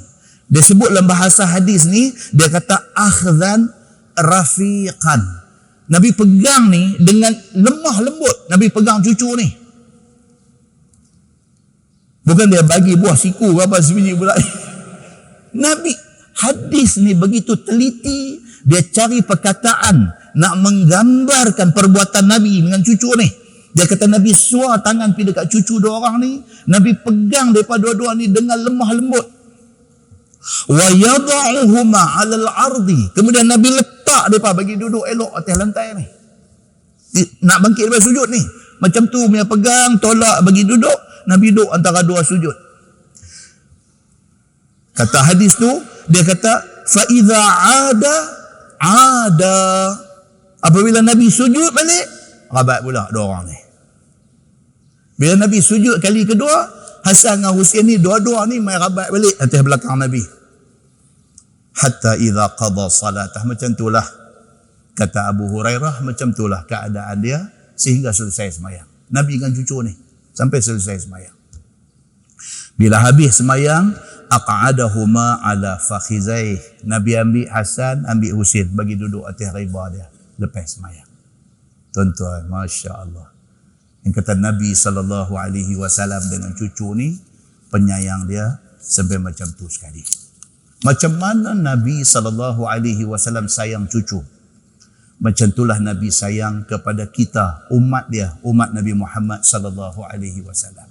Dia sebut dalam bahasa hadis ni, dia kata akhdhan rafiqan. Nabi pegang ni dengan lemah lembut. Nabi pegang cucu ni. Bukan dia bagi buah siku ke apa sebiji pula. Nabi, hadis ni begitu teliti. Dia cari perkataan nak menggambarkan perbuatan Nabi dengan cucu ni. Dia kata Nabi suar tangan pergi dekat cucu dua orang ni. Nabi pegang daripada dua-dua ni dengan lemah lembut. Wa yada'uhuma 'alal ardi. Kemudian Nabi letak depa bagi duduk elok atas lantai ni. Nak bangkit daripada sujud ni, macam tu punya pegang, tolak bagi duduk. Nabi duduk antara dua sujud. Kata hadis tu, dia kata fa idza ada. Apabila Nabi sujud balik, rabat pula dua orang ni. Bila Nabi sujud kali kedua, Hasan dengan Husain ni dua-dua ni mai rabat balik atas belakang Nabi. Hatta idza qada salatah, macam itulah kata Abu Hurairah, macam itulah keadaan dia sehingga selesai sembahyang. Nabi dengan cucu ni sampai selesai sembahyang. Bila habis sembahyang, aq'adahuma ala fakhizaih. Nabi ambil Hasan, ambil Husain bagi duduk atas riba dia lepas sembahyang. Tuan-tuan, masya-Allah. Yang kata Nabi SAW dengan cucu ni, penyayang dia sampai macam tu sekali. Macam mana Nabi SAW sayang cucu, macam itulah Nabi sayang kepada kita, umat dia, umat Nabi Muhammad SAW.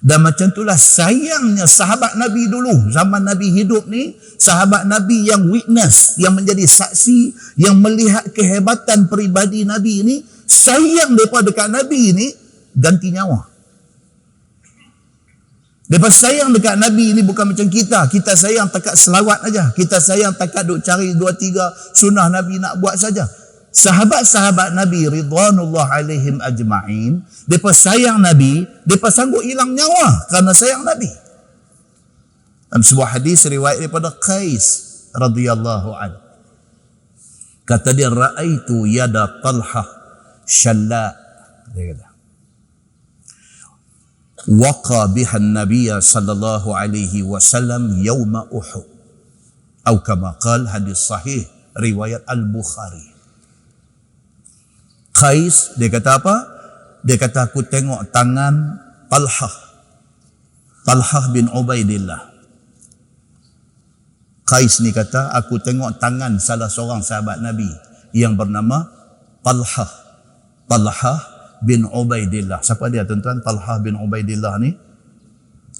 Dan macam itulah sayangnya sahabat Nabi dulu, zaman Nabi hidup ni, sahabat Nabi yang witness, yang menjadi saksi, yang melihat kehebatan peribadi Nabi ni, sayang mereka dekat Nabi ni, ganti nyawa. Mereka sayang dekat Nabi ni bukan macam kita. Kita sayang takat selawat aja. Kita sayang takat duk cari 2-3 sunnah Nabi nak buat saja. Sahabat-sahabat Nabi ridwanullah alaihim ajma'in, mereka sayang Nabi, mereka sanggup hilang nyawa kerana sayang Nabi. Dalam sebuah hadis riwayat daripada Qais radhiyallahu anhu, kata dia, raaitu yada Talhah syalla, dia kata, waqa biha an-nabiy sallallahu alaihi wasallam yauma Uhud, atau kama qala, hadis sahih riwayat Al-Bukhari. Qais, dia kata apa? Dia kata, aku tengok tangan Talhah bin Ubaidillah. Qais ni kata, aku tengok tangan salah seorang sahabat Nabi yang bernama Talhah bin Ubaidillah. Siapa dia tuan-tuan? Talhah bin Ubaidillah ni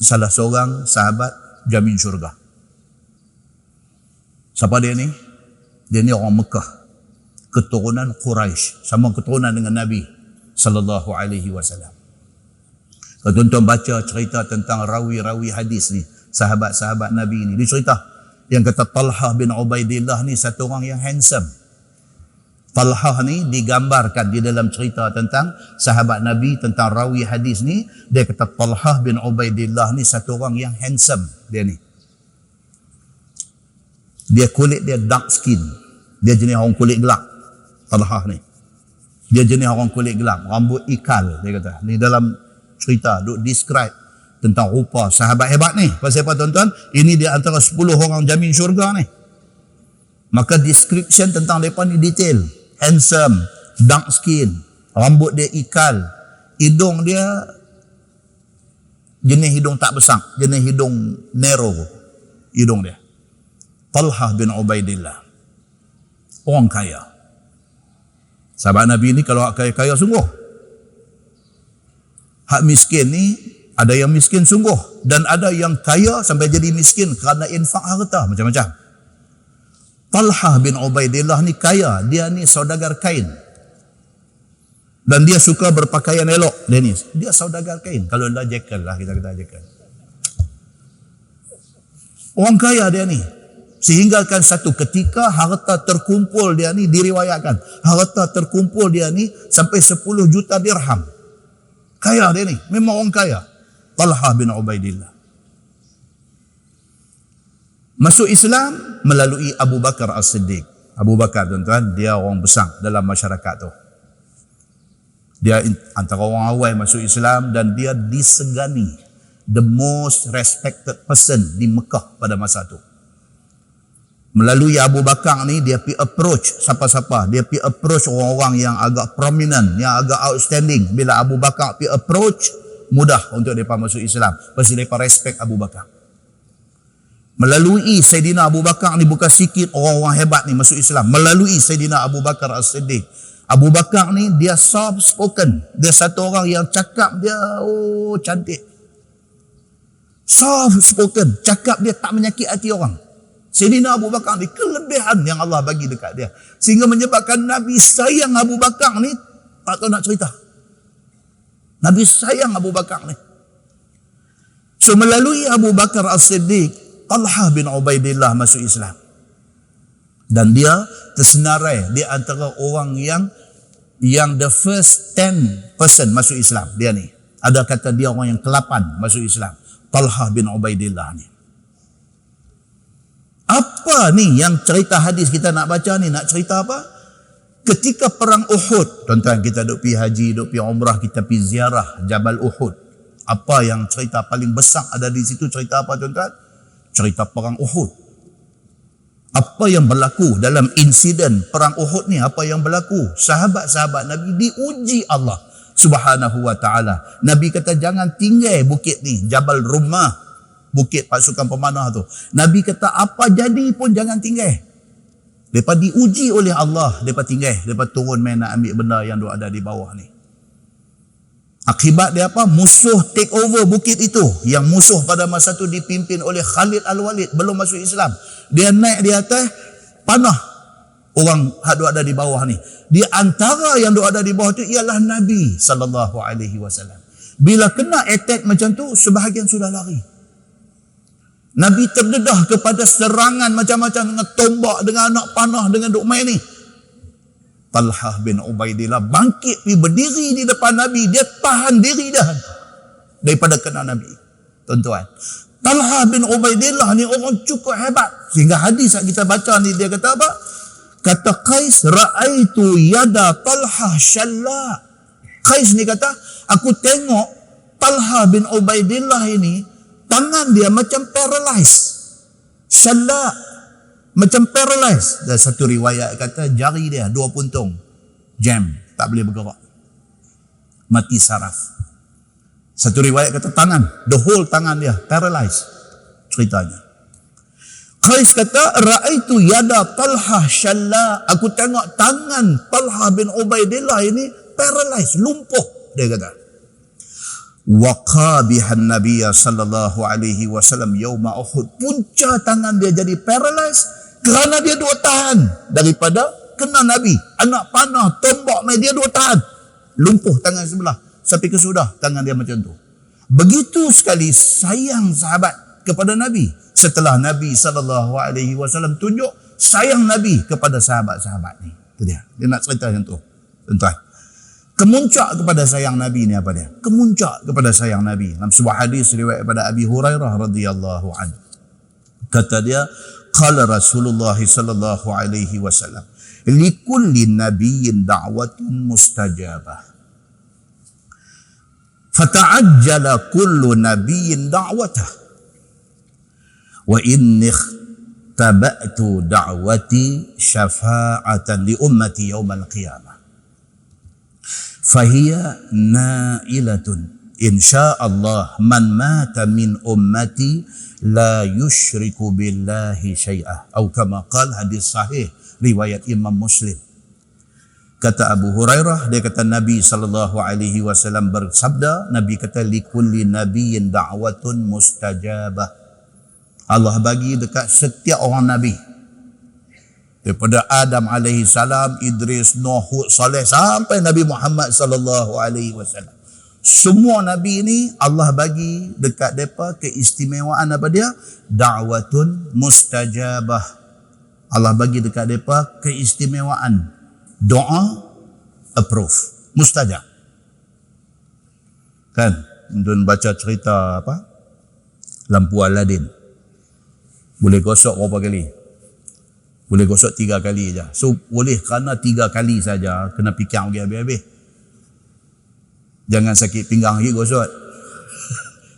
salah seorang sahabat jamin syurga. Siapa dia ni? Dia ni orang Mekah, keturunan Quraisy, sama keturunan dengan Nabi sallallahu alaihi wasallam. Kalau tuan-tuan baca cerita tentang rawi-rawi hadis ni, sahabat-sahabat Nabi ni, dia cerita yang kata Talhah bin Ubaidillah ni satu orang yang handsome. Talhah ni digambarkan di dalam cerita tentang sahabat Nabi, tentang rawi hadis ni, dia kata Talhah bin Ubaidillah ni satu orang yang handsome. Dia ni, dia kulit dia dark skin, dia jenis orang kulit gelap. Talhah ni dia jenis orang kulit gelap, rambut ikal. Dia kata ni dalam cerita duk describe tentang rupa sahabat hebat ni. Pasal apa tuan-tuan? Ini dia antara 10 orang jamin syurga ni. Maka description tentang mereka ni detail. Handsome, dark skin, rambut dia ikal, hidung dia jenis hidung tak besar, jenis hidung narrow hidung dia. Talhah bin Ubaidillah, orang kaya. Sahabat Nabi ni kalau kaya-kaya sungguh. Hak miskin ni, ada yang miskin sungguh dan ada yang kaya sampai jadi miskin kerana infak harta macam-macam. Talhah bin Ubaidillah ni kaya, dia ni saudagar kain. Dan dia suka berpakaian elok. Dia saudagar kain. Kalau dah jekel lah, kita kata jekel. Orang kaya dia ni. Sehinggakan satu ketika harta terkumpul dia ni, diriwayatkan. Harta terkumpul dia ni sampai 10 juta dirham. Kaya dia ni. Memang orang kaya. Talha bin Ubaidillah. Masuk Islam melalui Abu Bakar As-Siddiq. Abu Bakar, tuan-tuan, dia orang besar dalam masyarakat tu. Dia antara orang awal masuk Islam dan dia disegani. The most respected person di Mekah pada masa tu. Melalui Abu Bakar ni, dia pergi approach siapa-siapa. Dia pergi approach orang-orang yang agak prominent, yang agak outstanding. Bila Abu Bakar pergi approach, mudah untuk mereka masuk Islam. Pasal mereka respect Abu Bakar. Melalui Sayyidina Abu Bakar ni, bukan sikit orang-orang hebat ni masuk Islam. Melalui Sayyidina Abu Bakar As-Siddiq. Abu Bakar ni dia soft spoken. Dia satu orang yang cakap dia cantik. Soft spoken. Cakap dia tak menyakit hati orang. Sayyidina Abu Bakar ni kelebihan yang Allah bagi dekat dia. Sehingga menyebabkan Nabi sayang Abu Bakar ni, tak tahu nak cerita. Nabi sayang Abu Bakar ni. So melalui Abu Bakar As-Siddiq, Talha bin Ubaidillah masuk Islam. Dan dia tersenarai di antara orang yang the first 10 person masuk Islam. Dia ni. Ada kata dia orang yang ke-8 masuk Islam. Talha bin Ubaidillah ni. Apa ni yang cerita hadis kita nak baca ni? Nak cerita apa? Ketika perang Uhud. Tuan-tuan, kita duk pergi haji, duk pergi umrah, kita pergi ziarah Jabal Uhud. Apa yang cerita paling besar ada di situ? Cerita apa, tuan-tuan? Cerita perang Uhud. Apa yang berlaku dalam insiden perang Uhud ni? Apa yang berlaku? Sahabat-sahabat Nabi diuji Allah Subhanahu wa ta'ala. Nabi kata jangan tinggal bukit ni, Jabal Rumah, bukit pasukan pemanah tu. Nabi kata apa jadi pun jangan tinggal. Mereka diuji oleh Allah, mereka tinggal, mereka turun main nak ambil benda yang ada di bawah ni. Akibat dia apa? Musuh take over bukit itu. Yang musuh pada masa itu dipimpin oleh Khalid Al-Walid, belum masuk Islam. Dia naik di atas, panah orang yang ada di bawah ni. Di antara yang ada di bawah itu ialah Nabi SAW. Bila kena attack macam tu, sebahagian sudah lari. Nabi terdedah kepada serangan macam-macam dengan tombak, dengan anak panah, dengan duk main ni. Talha bin Ubaidillah bangkit pergi berdiri di depan Nabi. Dia tahan diri dah daripada kena Nabi. Tuan-tuan, Talha bin Ubaidillah ni orang cukup hebat. Sehingga hadis yang kita baca ni, dia kata apa? Kata Qais, ra'aitu yada Talha syalla. Qais ni kata, aku tengok Talha bin Ubaidillah ini, tangan dia macam paralyzed. Syalla, macam paralyzed. Dan satu riwayat kata jari dia 2 puntung jam, tak boleh bergerak, mati saraf. Satu riwayat kata tangan, the whole tangan dia paralyzed ceritanya. Qais kata raaitu yada Talha syalla, aku tengok tangan Talha bin Ubaidillah ini paralyzed, lumpuh. Dia kata waqabihan Nabiya sallallahu alaihi wasallam yauma Uhud, punca tangan dia jadi paralyzed kerana dia duk tahan daripada kena Nabi. Anak panah, tombak main, dia duk tahan. Lumpuh tangan sebelah. Sampai kesudah tangan dia macam tu. Begitu sekali sayang sahabat kepada Nabi. Setelah Nabi SAW tunjuk sayang Nabi kepada sahabat-sahabat ni. Itu dia. Dia nak cerita macam tu. Tuan-tuan. Kemuncak kepada sayang Nabi ni apa dia? Kemuncak kepada sayang Nabi. Dalam sebuah hadis riwayat daripada Abi Hurairah radhiyallahu anhu. Kata dia, qala Rasulullah sallallahu alaihi wasallam, likulli nabiyyin da'watun mustajabah. Fata'ajjala kullu nabiyyin da'watah. Wa inni taba'tu da'wati syafa'atan li ummati yawmal qiyamah. Fahiya na'ilatun insyaallah man mata min ummati la yushriku billahi syai'ah. Atau kama qala, hadis sahih riwayat Imam Muslim. Kata Abu Hurairah, dia kata Nabi SAW bersabda, Nabi kata likulli nabiyyin da'watun mustajabah. Allah bagi dekat setiap orang Nabi. Daripada Adam alaihi salam, Idris, Nuh, Hud, Saleh sampai Nabi Muhammad sallallahu alaihi wasallam. Semua nabi ni Allah bagi dekat depa keistimewaan apa dia? Da'watun mustajabah. Allah bagi dekat depa keistimewaan doa approve, mustajab. Kan? Untuk baca cerita apa? Lampu Aladin. Boleh gosok berapa kali? Boleh gosok 3 kali saja. So, boleh kerana 3 kali saja, kena fikir lagi habis-habis. Jangan sakit pinggang lagi gosok.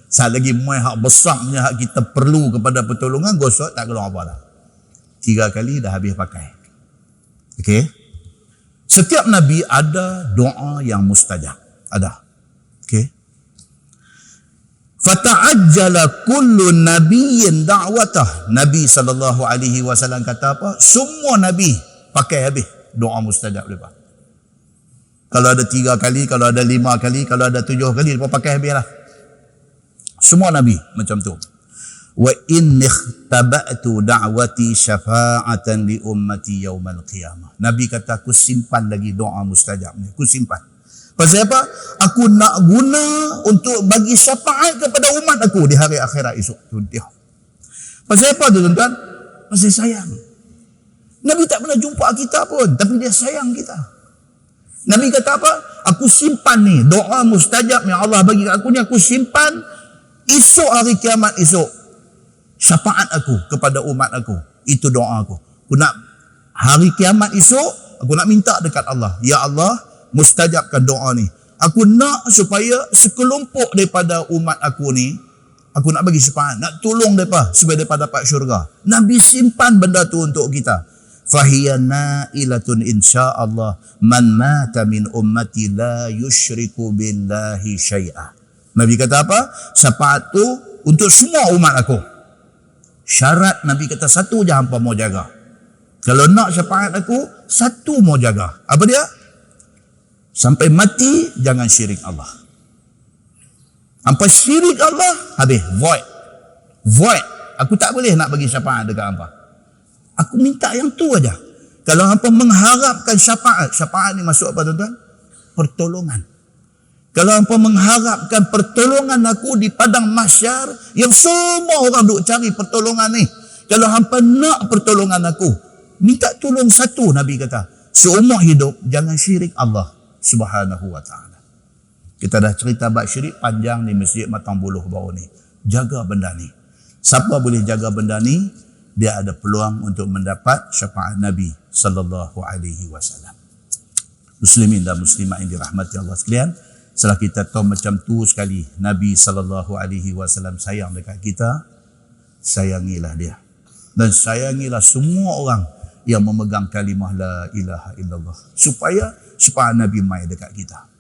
Saat lagi muai hak besarnya hak kita perlu kepada pertolongan, gosok tak keluar apa dah. 3 kali dah habis pakai. Okey? Setiap Nabi ada doa yang mustajab. Ada. Okey? Fata'ajjala kullu nabiyyin da'watah. Nabi SAW kata apa? Semua Nabi pakai habis doa mustajab mereka. Kalau ada 3 kali, kalau ada 5 kali, kalau ada 7 kali, mereka pakai habis lah. Semua Nabi macam tu. Wa inni ikhtaba'tu da'wati syafa'atan li ummati yaumal qiyamah. Nabi kata aku simpan lagi doa mustajab ni. Aku simpan. Pasal apa? Aku nak guna untuk bagi syafaat kepada umat aku di hari akhirat esok. Tu dia. Pasal apa tu tuan-tuan? Pasal sayang. Nabi tak pernah jumpa kita pun, tapi dia sayang kita. Nabi kata apa? Aku simpan ni doa mustajab yang Allah bagi kat aku ni, aku simpan esok hari kiamat esok. Syafaat aku kepada umat aku. Itu doa aku. Aku nak hari kiamat esok, aku nak minta dekat Allah. Ya Allah, mustajabkan doa ni. Aku nak supaya sekelompok daripada umat aku ni, aku nak bagi syafaat, nak tolong mereka supaya mereka dapat syurga. Nabi simpan benda tu untuk kita. Fahiya na'ilatun insya'allah man mata min ummati la yushriku billahi syai'ah. Nabi kata apa? Syafaat tu untuk semua umat aku. Syarat Nabi kata satu je hampa mau jaga. Kalau nak syafaat aku, satu mau jaga. Apa dia? Sampai mati, jangan syirik Allah. Hampa syirik Allah, habis. Void. Void. Aku tak boleh nak bagi syafaat dekat hampa. Aku minta yang tu aja. Kalau hampa mengharapkan syafaat, syafaat ni masuk apa tuan-tuan? Pertolongan. Kalau hampa mengharapkan pertolongan aku di padang mahsyar, yang semua orang duk cari pertolongan ni. Kalau hampa nak pertolongan aku, minta tolong satu, Nabi kata. Seumur hidup, jangan syirik Allah Subhanahu wa ta'ala. Kita dah cerita bab syirik panjang di Masjid Matang Buluh baru ni. Jaga benda ni. Siapa boleh jaga benda ni, dia ada peluang untuk mendapat syafaat Nabi sallallahu alaihi wasallam. Muslimin dan muslimat yang dirahmati Allah sekalian, setelah kita tahu macam tu sekali Nabi sallallahu alaihi wasallam sayang dekat kita, sayangilah dia. Dan sayangilah semua orang yang memegang kalimah la ilaha illallah, supaya Nabi mai dekat kita.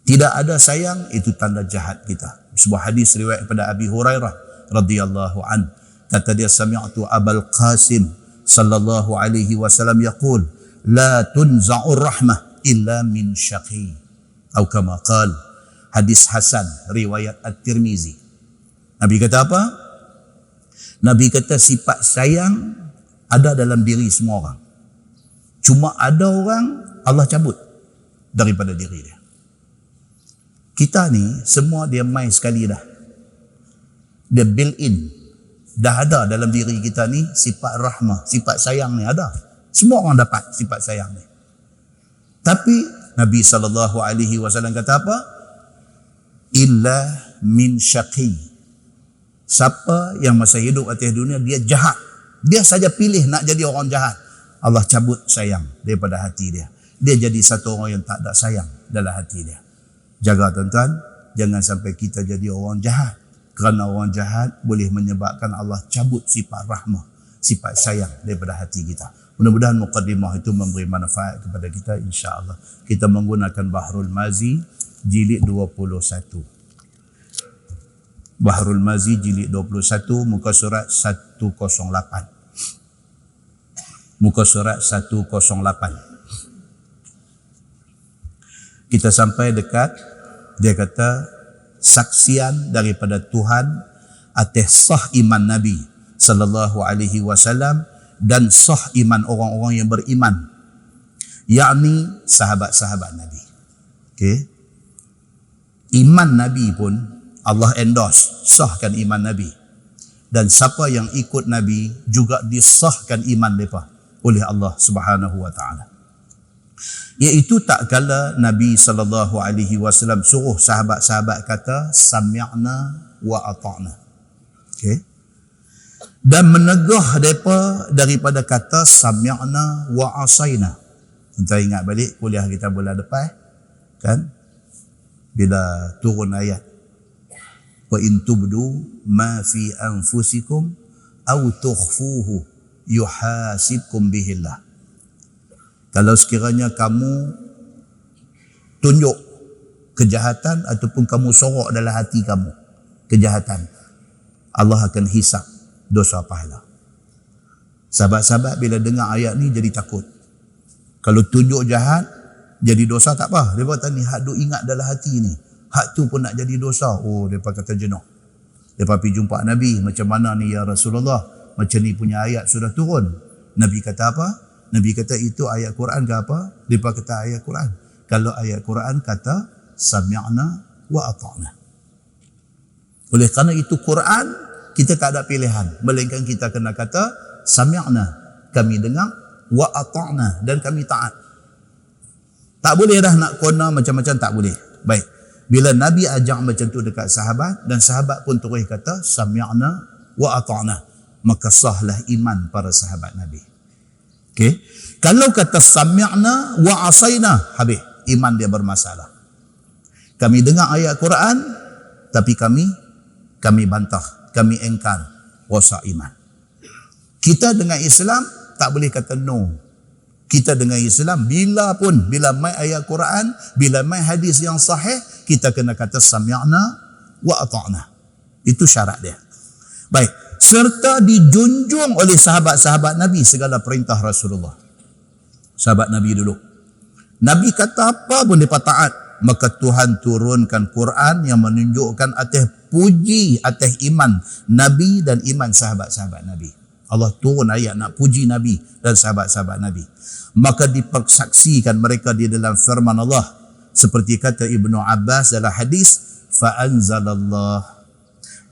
Tidak ada sayang, itu tanda jahat kita. Sebuah hadis riwayat daripada Abi Hurairah radhiyallahu an, kata dia, sami'tu Abul Qasim sallallahu alaihi wasallam yaqul la tunza'ur rahmah illa min syaqi, atau kama qala. Hadis hasan riwayat At-Tirmizi. Nabi kata apa? Nabi kata sifat sayang ada dalam diri semua orang. Cuma ada orang Allah cabut daripada diri dia. Kita ni semua dia main sekali dah. Dia built in. Dah ada dalam diri kita ni sifat rahmah, sifat sayang ni ada. Semua orang dapat sifat sayang ni. Tapi Nabi SAW kata apa? Illa min syaqi. Siapa yang masa hidup atas dunia dia jahat, dia saja pilih nak jadi orang jahat, Allah cabut sayang daripada hati dia. Dia jadi satu orang yang tak ada sayang dalam hati dia. Jaga tuan-tuan, jangan sampai kita jadi orang jahat. Kerana orang jahat boleh menyebabkan Allah cabut sifat rahmah, sifat sayang daripada hati kita. Mudah-mudahan muqaddimah itu memberi manfaat kepada kita, insya-Allah. Kita menggunakan Bahrul Mazi jilid 21. Bahrul Mazi jilid 21, muka surat 108. Muka surat 108. Kita sampai dekat, dia kata, saksian daripada Tuhan atas sah iman Nabi sallallahu alaihi wasallam dan sah iman orang-orang yang beriman, yakni sahabat-sahabat Nabi. Okay. Iman Nabi pun Allah endorse, sahkan iman Nabi. Dan siapa yang ikut Nabi juga disahkan iman mereka oleh Allah Subhanahu wa taala. Iaitu tak kala Nabi SAW suruh sahabat-sahabat kata sami'na wa ata'na. Okay. Dan menegah mereka daripada kata sami'na wa asaina. Kita ingat balik kuliah kita bulan depan, kan? Bila turun ayat wa in tubdu ma fi anfusikum aw tukhfuhu yuhasibkum bihillah. Kalau sekiranya kamu tunjuk kejahatan ataupun kamu sorok dalam hati kamu kejahatan, Allah akan hisap dosa pahala. Sahabat-sahabat bila dengar ayat ni jadi takut. Kalau tunjuk jahat jadi dosa tak apa. Dia kata ni hak duk ingat dalam hati ni. Hak tu pun nak jadi dosa. Oh, mereka kata jenuh. Mereka pergi jumpa Nabi. Macam mana ni ya Rasulullah? Macam ni punya ayat sudah turun. Nabi kata apa? Nabi kata itu ayat Quran ke apa? Mereka kata ayat Quran. Kalau ayat Quran kata sami'na wa ata'na. Oleh kerana itu Quran, kita tak ada pilihan. Melainkan kita kena kata sami'na. Kami dengar. Wa ata'na. Dan kami taat. Tak boleh dah nak kona macam-macam, tak boleh. Baik. Bila Nabi ajak macam tu dekat sahabat, dan sahabat pun terus kata, sami'na wa ata'na. Maka sahlah iman para sahabat Nabi. Okay. Kalau kata sami'na wa asaina, habis. Iman dia bermasalah. Kami dengar ayat Quran, tapi kami bantah. Kami engkar. Rosak iman. Kita dengan Islam, tak boleh kata no. Kita dengan Islam, bila mai ayat Quran, bila mai hadis yang sahih, kita kena kata sami'na wa ata'na. Itu syarat dia. Baik. Serta dijunjung oleh sahabat-sahabat Nabi segala perintah Rasulullah. Sahabat Nabi dulu. Nabi kata apa pun mereka taat. Maka Tuhan turunkan Quran yang menunjukkan atas puji, atas iman Nabi dan iman sahabat-sahabat Nabi. Allah turun ayat nak puji Nabi dan sahabat-sahabat Nabi. Maka dipersaksikan mereka di dalam firman Allah. Seperti kata Ibnu Abbas dalam hadis, فَأَنْزَلَ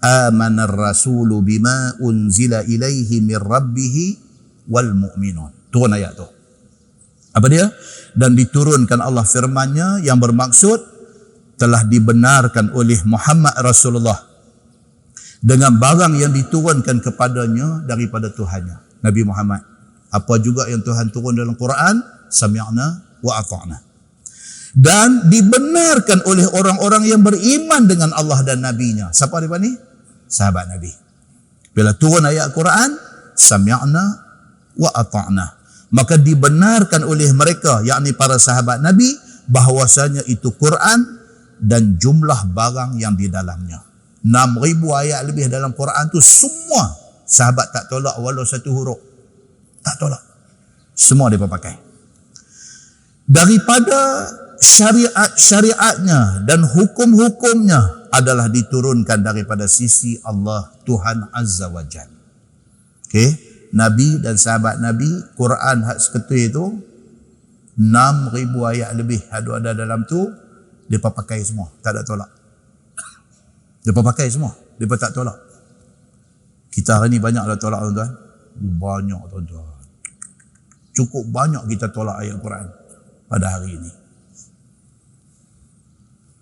آمَنَ الرَّسُولُ بِمَا أُنْزِلَ إِلَيْهِ مِنْ رَبِّهِ وَالْمُؤْمِنُونَ. Turun ayat tu. Apa dia? Dan diturunkan Allah firman-Nya yang bermaksud telah dibenarkan oleh Muhammad Rasulullah dengan barang yang diturunkan kepadanya daripada Tuhannya. Nabi Muhammad. Apa juga yang Tuhan turun dalam Quran, sami'na wa ata'na. Dan dibenarkan oleh orang-orang yang beriman dengan Allah dan Nabi-Nya. Siapa mereka ni? Sahabat Nabi. Bila turun ayat Quran, sami'na wa ata'na. Maka dibenarkan oleh mereka, yakni para sahabat Nabi, bahawasanya itu Quran dan jumlah barang yang di dalamnya. 6,000 ayat lebih dalam Quran tu semua sahabat tak tolak walau satu huruf. Tak tolak. Semua mereka pakai. Daripada syariat-syariatnya dan hukum-hukumnya adalah diturunkan daripada sisi Allah Tuhan Azza wa Jal. Okay. Nabi dan sahabat Nabi, Quran hak seketul itu 6,000 ayat lebih ada dalam tu, mereka pakai semua. Tak ada tolak. Mereka pakai semua. Mereka tak tolak. Kita hari ni banyak dah tolak, tuan-tuan. Banyak, tuan-tuan. Cukup banyak kita tolak ayat Quran pada hari ini.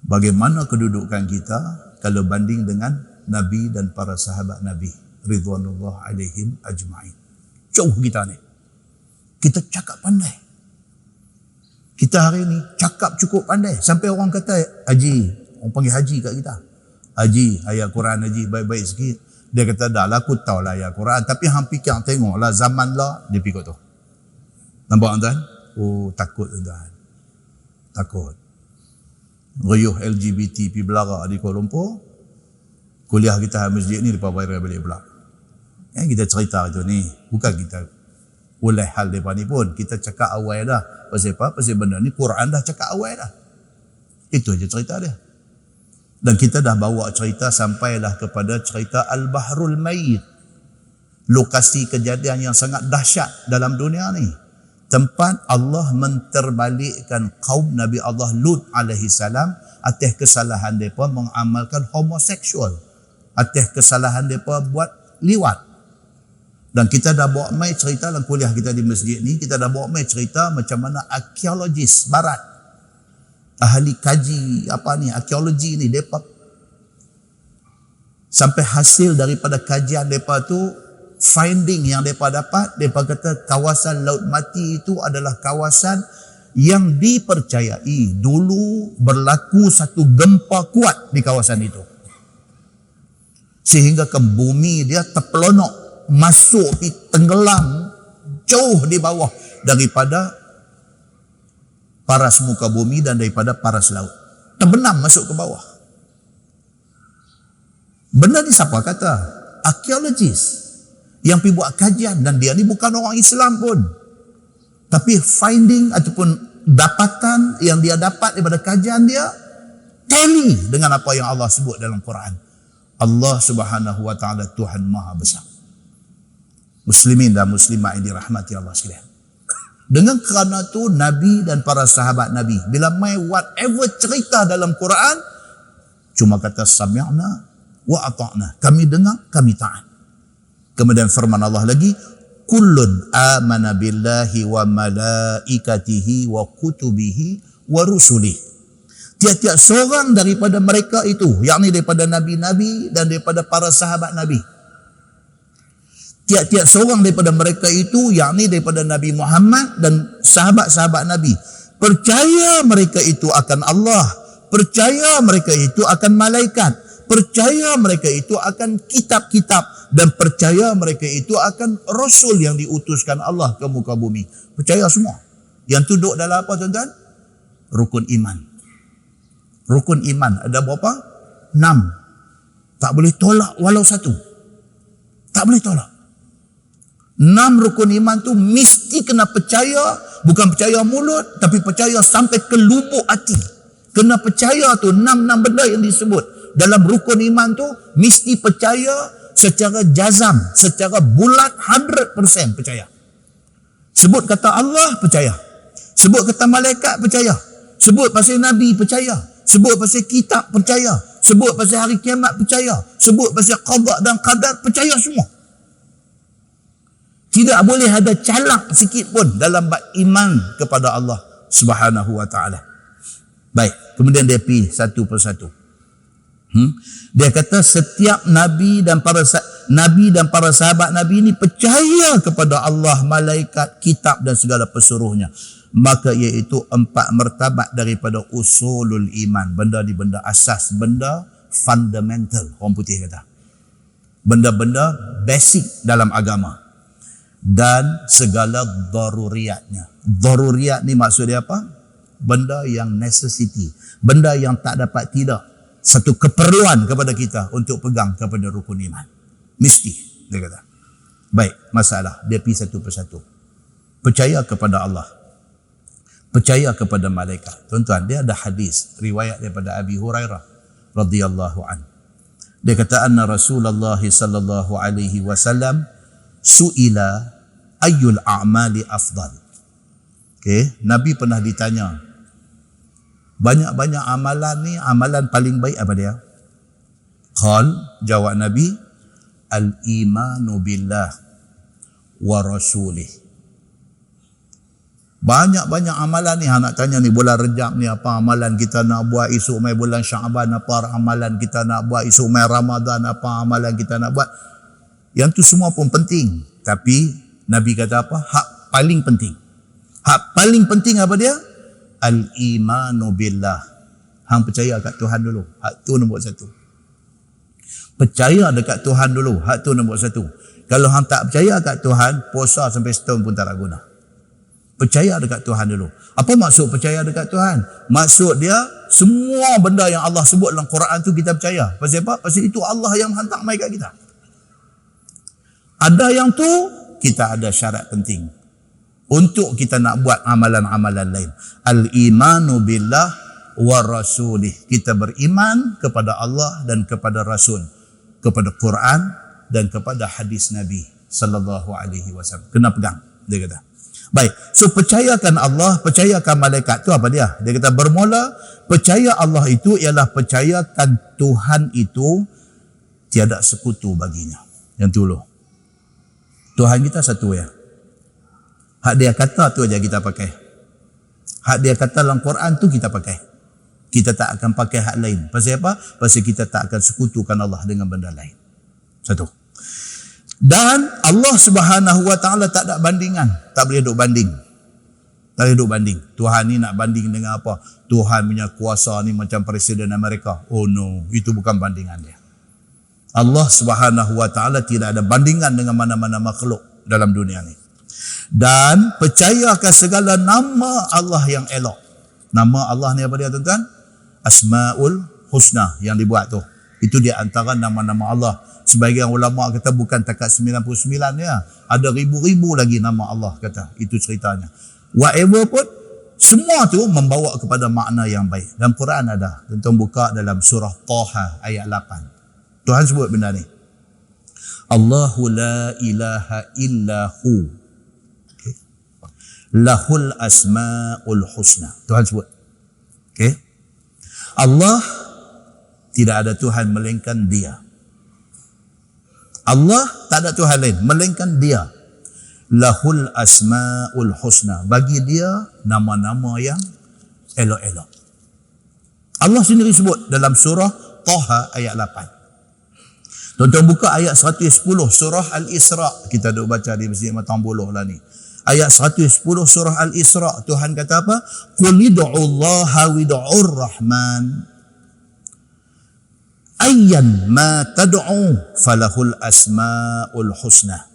Bagaimana kedudukan kita kalau banding dengan Nabi dan para sahabat Nabi ridwanullah alaihim ajma'in? Jauh kita ni. Kita cakap pandai. Kita hari ni cakap cukup pandai. Sampai orang kata, Haji, orang panggil Haji kat kita. Haji, ayat Quran Haji baik-baik sikit. Dia kata, dah lah aku tahu lah ayat Quran. Tapi hang fikir tengok lah zaman lah, dia pikir tu. Nampak tuan? Oh, takut tuan. Takut. Riuh LGBT pergi belara di Kuala Lumpur. Kuliah kita masjid ni, lepas viral balik pula. Kita cerita tu ni. Bukan kita ulai hal mereka ni pun. Kita cakap awal dah. Pasal apa? Pasal benda ni Quran dah cakap awal dah. Itu je cerita dia. Dan kita dah bawa cerita sampailah kepada cerita Al-Bahrul Mayyit. lokasi kejadian yang sangat dahsyat dalam dunia ni. Tempat Allah menterbalikkan kaum Nabi Allah Lut alaihi salam atas kesalahan mereka mengamalkan homoseksual, atas kesalahan mereka buat liwat. Dan kita dah bawa mai cerita dalam kuliah kita di masjid ni, kita dah bawa mai cerita macam mana arkeologis barat, ahli kaji arkeologi ni, mereka sampai hasil daripada kajian mereka tu, finding yang mereka dapat, mereka kata kawasan Laut Mati itu adalah kawasan yang dipercayai dulu berlaku satu gempa kuat di kawasan itu. Sehingga ke bumi dia terpelonok, masuk tenggelam jauh di bawah daripada paras muka bumi dan daripada paras laut. Terbenam masuk ke bawah. Benda ni siapa kata? Arkeologis yang pergi buat kajian, dan dia ni bukan orang Islam pun. Tapi finding ataupun dapatan yang dia dapat daripada kajian dia tally dengan apa yang Allah sebut dalam Quran. Allah Subhanahu wa taala Tuhan Maha Besar. Muslimin dan muslimat yang dirahmati Allah sekalian. Dengan kerana tu Nabi dan para sahabat Nabi bila mai whatever cerita dalam Quran cuma kata sami'na wa ata'na. Kami dengar, kami taat. Kemudian firman Allah lagi, kullun amana billahi wa malaikatihi wa kutubihi wa rusulih. Tiap-tiap seorang daripada mereka itu, yakni daripada nabi-nabi dan daripada para sahabat Nabi. Tiap-tiap seorang daripada mereka itu, yakni daripada Nabi Muhammad dan sahabat-sahabat Nabi, percaya mereka itu akan Allah, percaya mereka itu akan malaikat, percaya mereka itu akan kitab-kitab, dan percaya mereka itu akan Rasul yang diutuskan Allah ke muka bumi. Percaya semua. Yang tu duduk dalam apa tuan-tuan? Rukun iman. Rukun iman ada berapa? 6. Tak boleh tolak walau satu. Tak boleh tolak. 6 rukun iman tu mesti kena percaya, bukan percaya mulut, tapi percaya sampai ke lubuk hati. Kena percaya tu 6 benda yang disebut. Dalam rukun iman tu mesti percaya secara jazam, secara bulat 100% percaya. Sebut kata Allah, percaya. Sebut kata malaikat, percaya. Sebut pasal Nabi, percaya. Sebut pasal kitab, percaya. Sebut pasal hari kiamat, percaya. Sebut pasal qada dan qadar, percaya semua. Tidak boleh ada calak sikit pun dalam bab iman kepada Allah Subhanahu wa taala. Baik, kemudian dia pergi satu persatu. Dia kata setiap nabi dan para sahabat Nabi ini percaya kepada Allah, malaikat, kitab dan segala pesuruhnya. Maka iaitu 4 martabat daripada usulul iman. Benda di benda asas, benda fundamental, orang putih kata. Benda-benda basic dalam agama. Dan segala daruriyatnya. Daruriyat ni maksud dia apa? Benda yang necessity. Benda yang tak dapat tidak. Satu keperluan kepada kita untuk pegang kepada rukun iman. Mesti, dia kata. Baik, masalah. Dia pergi satu persatu. Percaya kepada Allah. Percaya kepada malaikat. Tuan-tuan, dia ada hadis, riwayat daripada Abi Hurairah radhiyallahu an. Dia kata, anna Rasulullah sallallahu alaihi wasallam su'ila ayyul a'mali afdal. Okay, Nabi pernah ditanya, banyak-banyak amalan ni, amalan paling baik apa dia? Qal, jawab Nabi, al-imanu billah wa rasulih. Banyak-banyak amalan ni, nak tanya ni bulan Rejab ni apa amalan kita nak buat, esok mai bulan Syaban apa amalan kita nak buat, esok mai Ramadan apa amalan kita nak buat. Yang tu semua pun penting. Tapi Nabi kata apa? Hak paling penting. Hak paling penting apa dia? Al-imanu billah. Hang percaya kat Tuhan dulu. Hak tu nombor 1. Percaya dekat Tuhan dulu. Hak tu nombor 1. Kalau hang tak percaya kat Tuhan, puasa sampai setahun pun tak nak guna. Percaya dekat Tuhan dulu. Apa maksud percaya dekat Tuhan? Maksud dia, semua benda yang Allah sebut dalam Quran tu kita percaya. Pasal apa? Pasal itu Allah yang hantar mai kat kita. Ada yang tu, kita ada syarat penting. Untuk kita nak buat amalan-amalan lain. Al-imanu billah wa rasulih. Kita beriman kepada Allah dan kepada Rasul. Kepada Quran dan kepada hadis Nabi sallallahu alaihi wasallam. Kena pegang, dia kata. Baik, so percayakan Allah, percayakan malaikat tu apa dia? Dia kata bermula percaya Allah itu ialah percayakan Tuhan itu tiada sekutu baginya. Yang dulu. Tuhan kita satu ya. Hak dia kata tu aja kita pakai. Hak dia kata dalam Quran tu kita pakai. Kita tak akan pakai hak lain. Pasal apa? Pasal kita tak akan sekutukan Allah dengan benda lain. Satu. Dan Allah Subhanahu Wa Taala tak ada bandingan. Tak boleh duk banding. Tak boleh duk banding. Tuhan ni nak banding dengan apa? Tuhan punya kuasa ni macam Presiden Amerika. Oh no, itu bukan bandingan dia. Allah Subhanahu Wa Taala tidak ada bandingan dengan mana-mana makhluk dalam dunia ni. Dan percayakan segala nama Allah yang elok. Nama Allah ni apa dia tuan-tuan? Asmaul Husna yang dibuat tu. Itu di antara nama-nama Allah. Sebahagian ulama kata bukan takat 99 ya. Ada ribu-ribu lagi nama Allah kata. Itu ceritanya. Whatever pun, semua tu membawa kepada makna yang baik. Dalam Quran ada. Tuan-tuan buka dalam surah Taha ayat 8. Tuhan sebut benda ni. Allahu la ilaha illahu. Okay. Lahul asma'ul husna. Tuhan sebut. Okay. Allah tidak ada Tuhan melainkan dia. Allah tak ada Tuhan lain melainkan dia. Lahul asma'ul husna. Bagi dia nama-nama yang elok-elok. Allah sendiri sebut dalam surah Taha ayat 8. Tuan-tuan buka ayat 110 surah Al-Isra. Kita duk baca di Masjid Matang Buluh lah ni. Ayat 110 surah Al-Isra. Tuhan kata apa? Qul id'ullaha wid'ur rahman. Ayyan ma tad'u falahul asma'ul husna.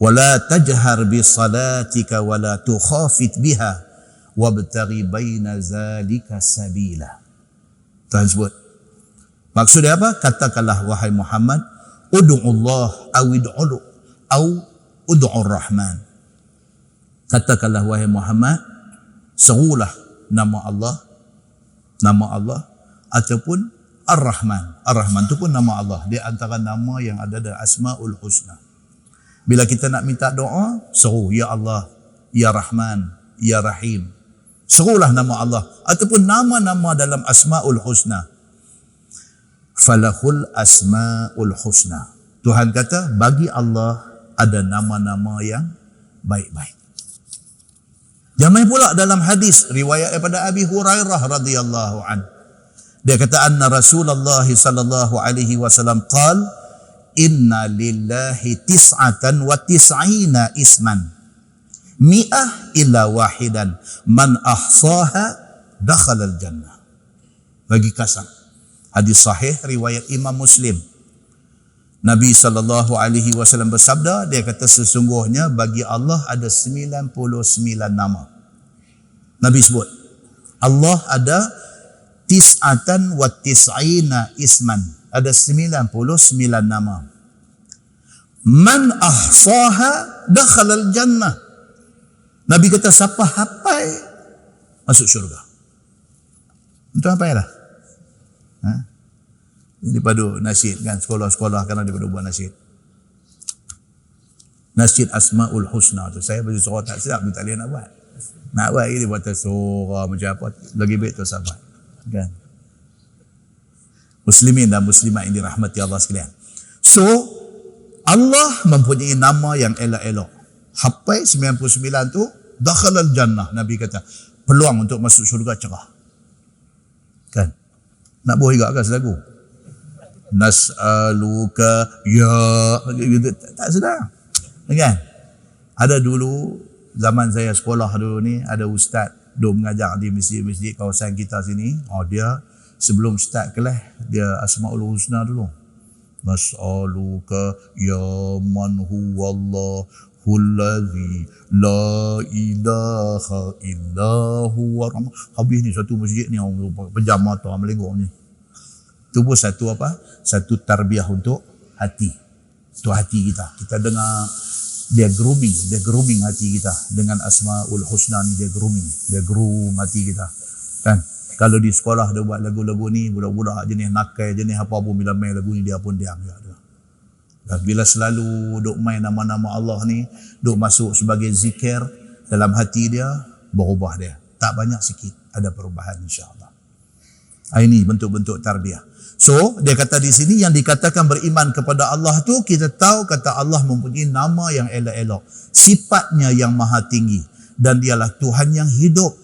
Wala tajhar bi salatika wala tukhafit biha wabtaghi baina zalika sabila. Tuhan sebut. Maksud dia apa? Katakanlah wahai Muhammad, ud'ullah ud'ur rahman. Katakanlah wahai Muhammad, serulah nama Allah ataupun Ar-Rahman. Ar-Rahman itu pun nama Allah. Dia antara nama yang ada dalam Asma'ul Husna. Bila kita nak minta doa, seru, Ya Allah, Ya Rahman, Ya Rahim. Serulah nama Allah. Ataupun nama-nama dalam Asma'ul Husna. Falahul Asma'ul Husna. Tuhan kata, bagi Allah ada nama-nama yang baik-baik. Jamai pula dalam hadis, riwayat daripada Abi Hurairah radhiyallahu anhu. Dia kata anna Rasulullah sallallahu alaihi wasallam qala inna lillahi tis'atan wa tis'ina isman mi'ah illa wahidan man ahsaha dakhala al-jannah. Bagi kasam. Hadis sahih riwayat Imam Muslim. Nabi sallallahu alaihi wasallam bersabda, dia kata sesungguhnya bagi Allah ada 99 nama. Nabi sebut Allah ada tis'atan wa tis'ina isman. Ada 99 nama. Man ahsaha dakhala al-jannah. Nabi kata siapa hafal masuk syurga. Itu apa ya lah? Daripada nasyid kan, sekolah-sekolah kan daripada buat nasyid. Nasyid Asma'ul Husna tu. Saya baju surah tak sedap, tak boleh nak buat. Nak buat dia buat surah macam apa. Lagi baik tu sahabat. Kan? Muslimin dan muslimat yang dirahmati Allah sekalian. So, Allah mempunyai nama yang elok-elok. Hafal 99 tu, dakhalal jannah. Nabi kata, peluang untuk masuk syurga cerah. Kan? Nak buah juga kan selagu? Nas'aluka ya. Tak sedar. Kan? Ada dulu, zaman saya sekolah dulu ni, ada ustaz duk mengajar di masjid-masjid kawasan kita sini. Dia sebelum start kelas, dia Asma'ul Husna dulu. Nas'aluka ya man huwallahul ladzi la ilaha illa huwa. Habis ni satu masjid ni pejam mata melengok ni. Itu pun satu apa? Satu tarbiyah untuk hati. Untuk hati kita. Kita dengar dia grooming hati kita dengan Asma'ul Husna ni. Dia groom hati kita. Kan? Kalau di sekolah dia buat lagu-lagu ni, budak-budak jenis nakal, jenis apa pun bila main lagu ni dia pun diam juga. Dan bila selalu duk main nama-nama Allah ni, duk masuk sebagai zikir dalam hati dia, berubah dia. Tak banyak, sikit ada perubahan insya-Allah. Ini bentuk-bentuk tarbiyah. So, dia kata di sini yang dikatakan beriman kepada Allah tu, kita tahu kata Allah mempunyai nama yang elok-elok, sifatnya yang maha tinggi, dan dialah Tuhan yang hidup,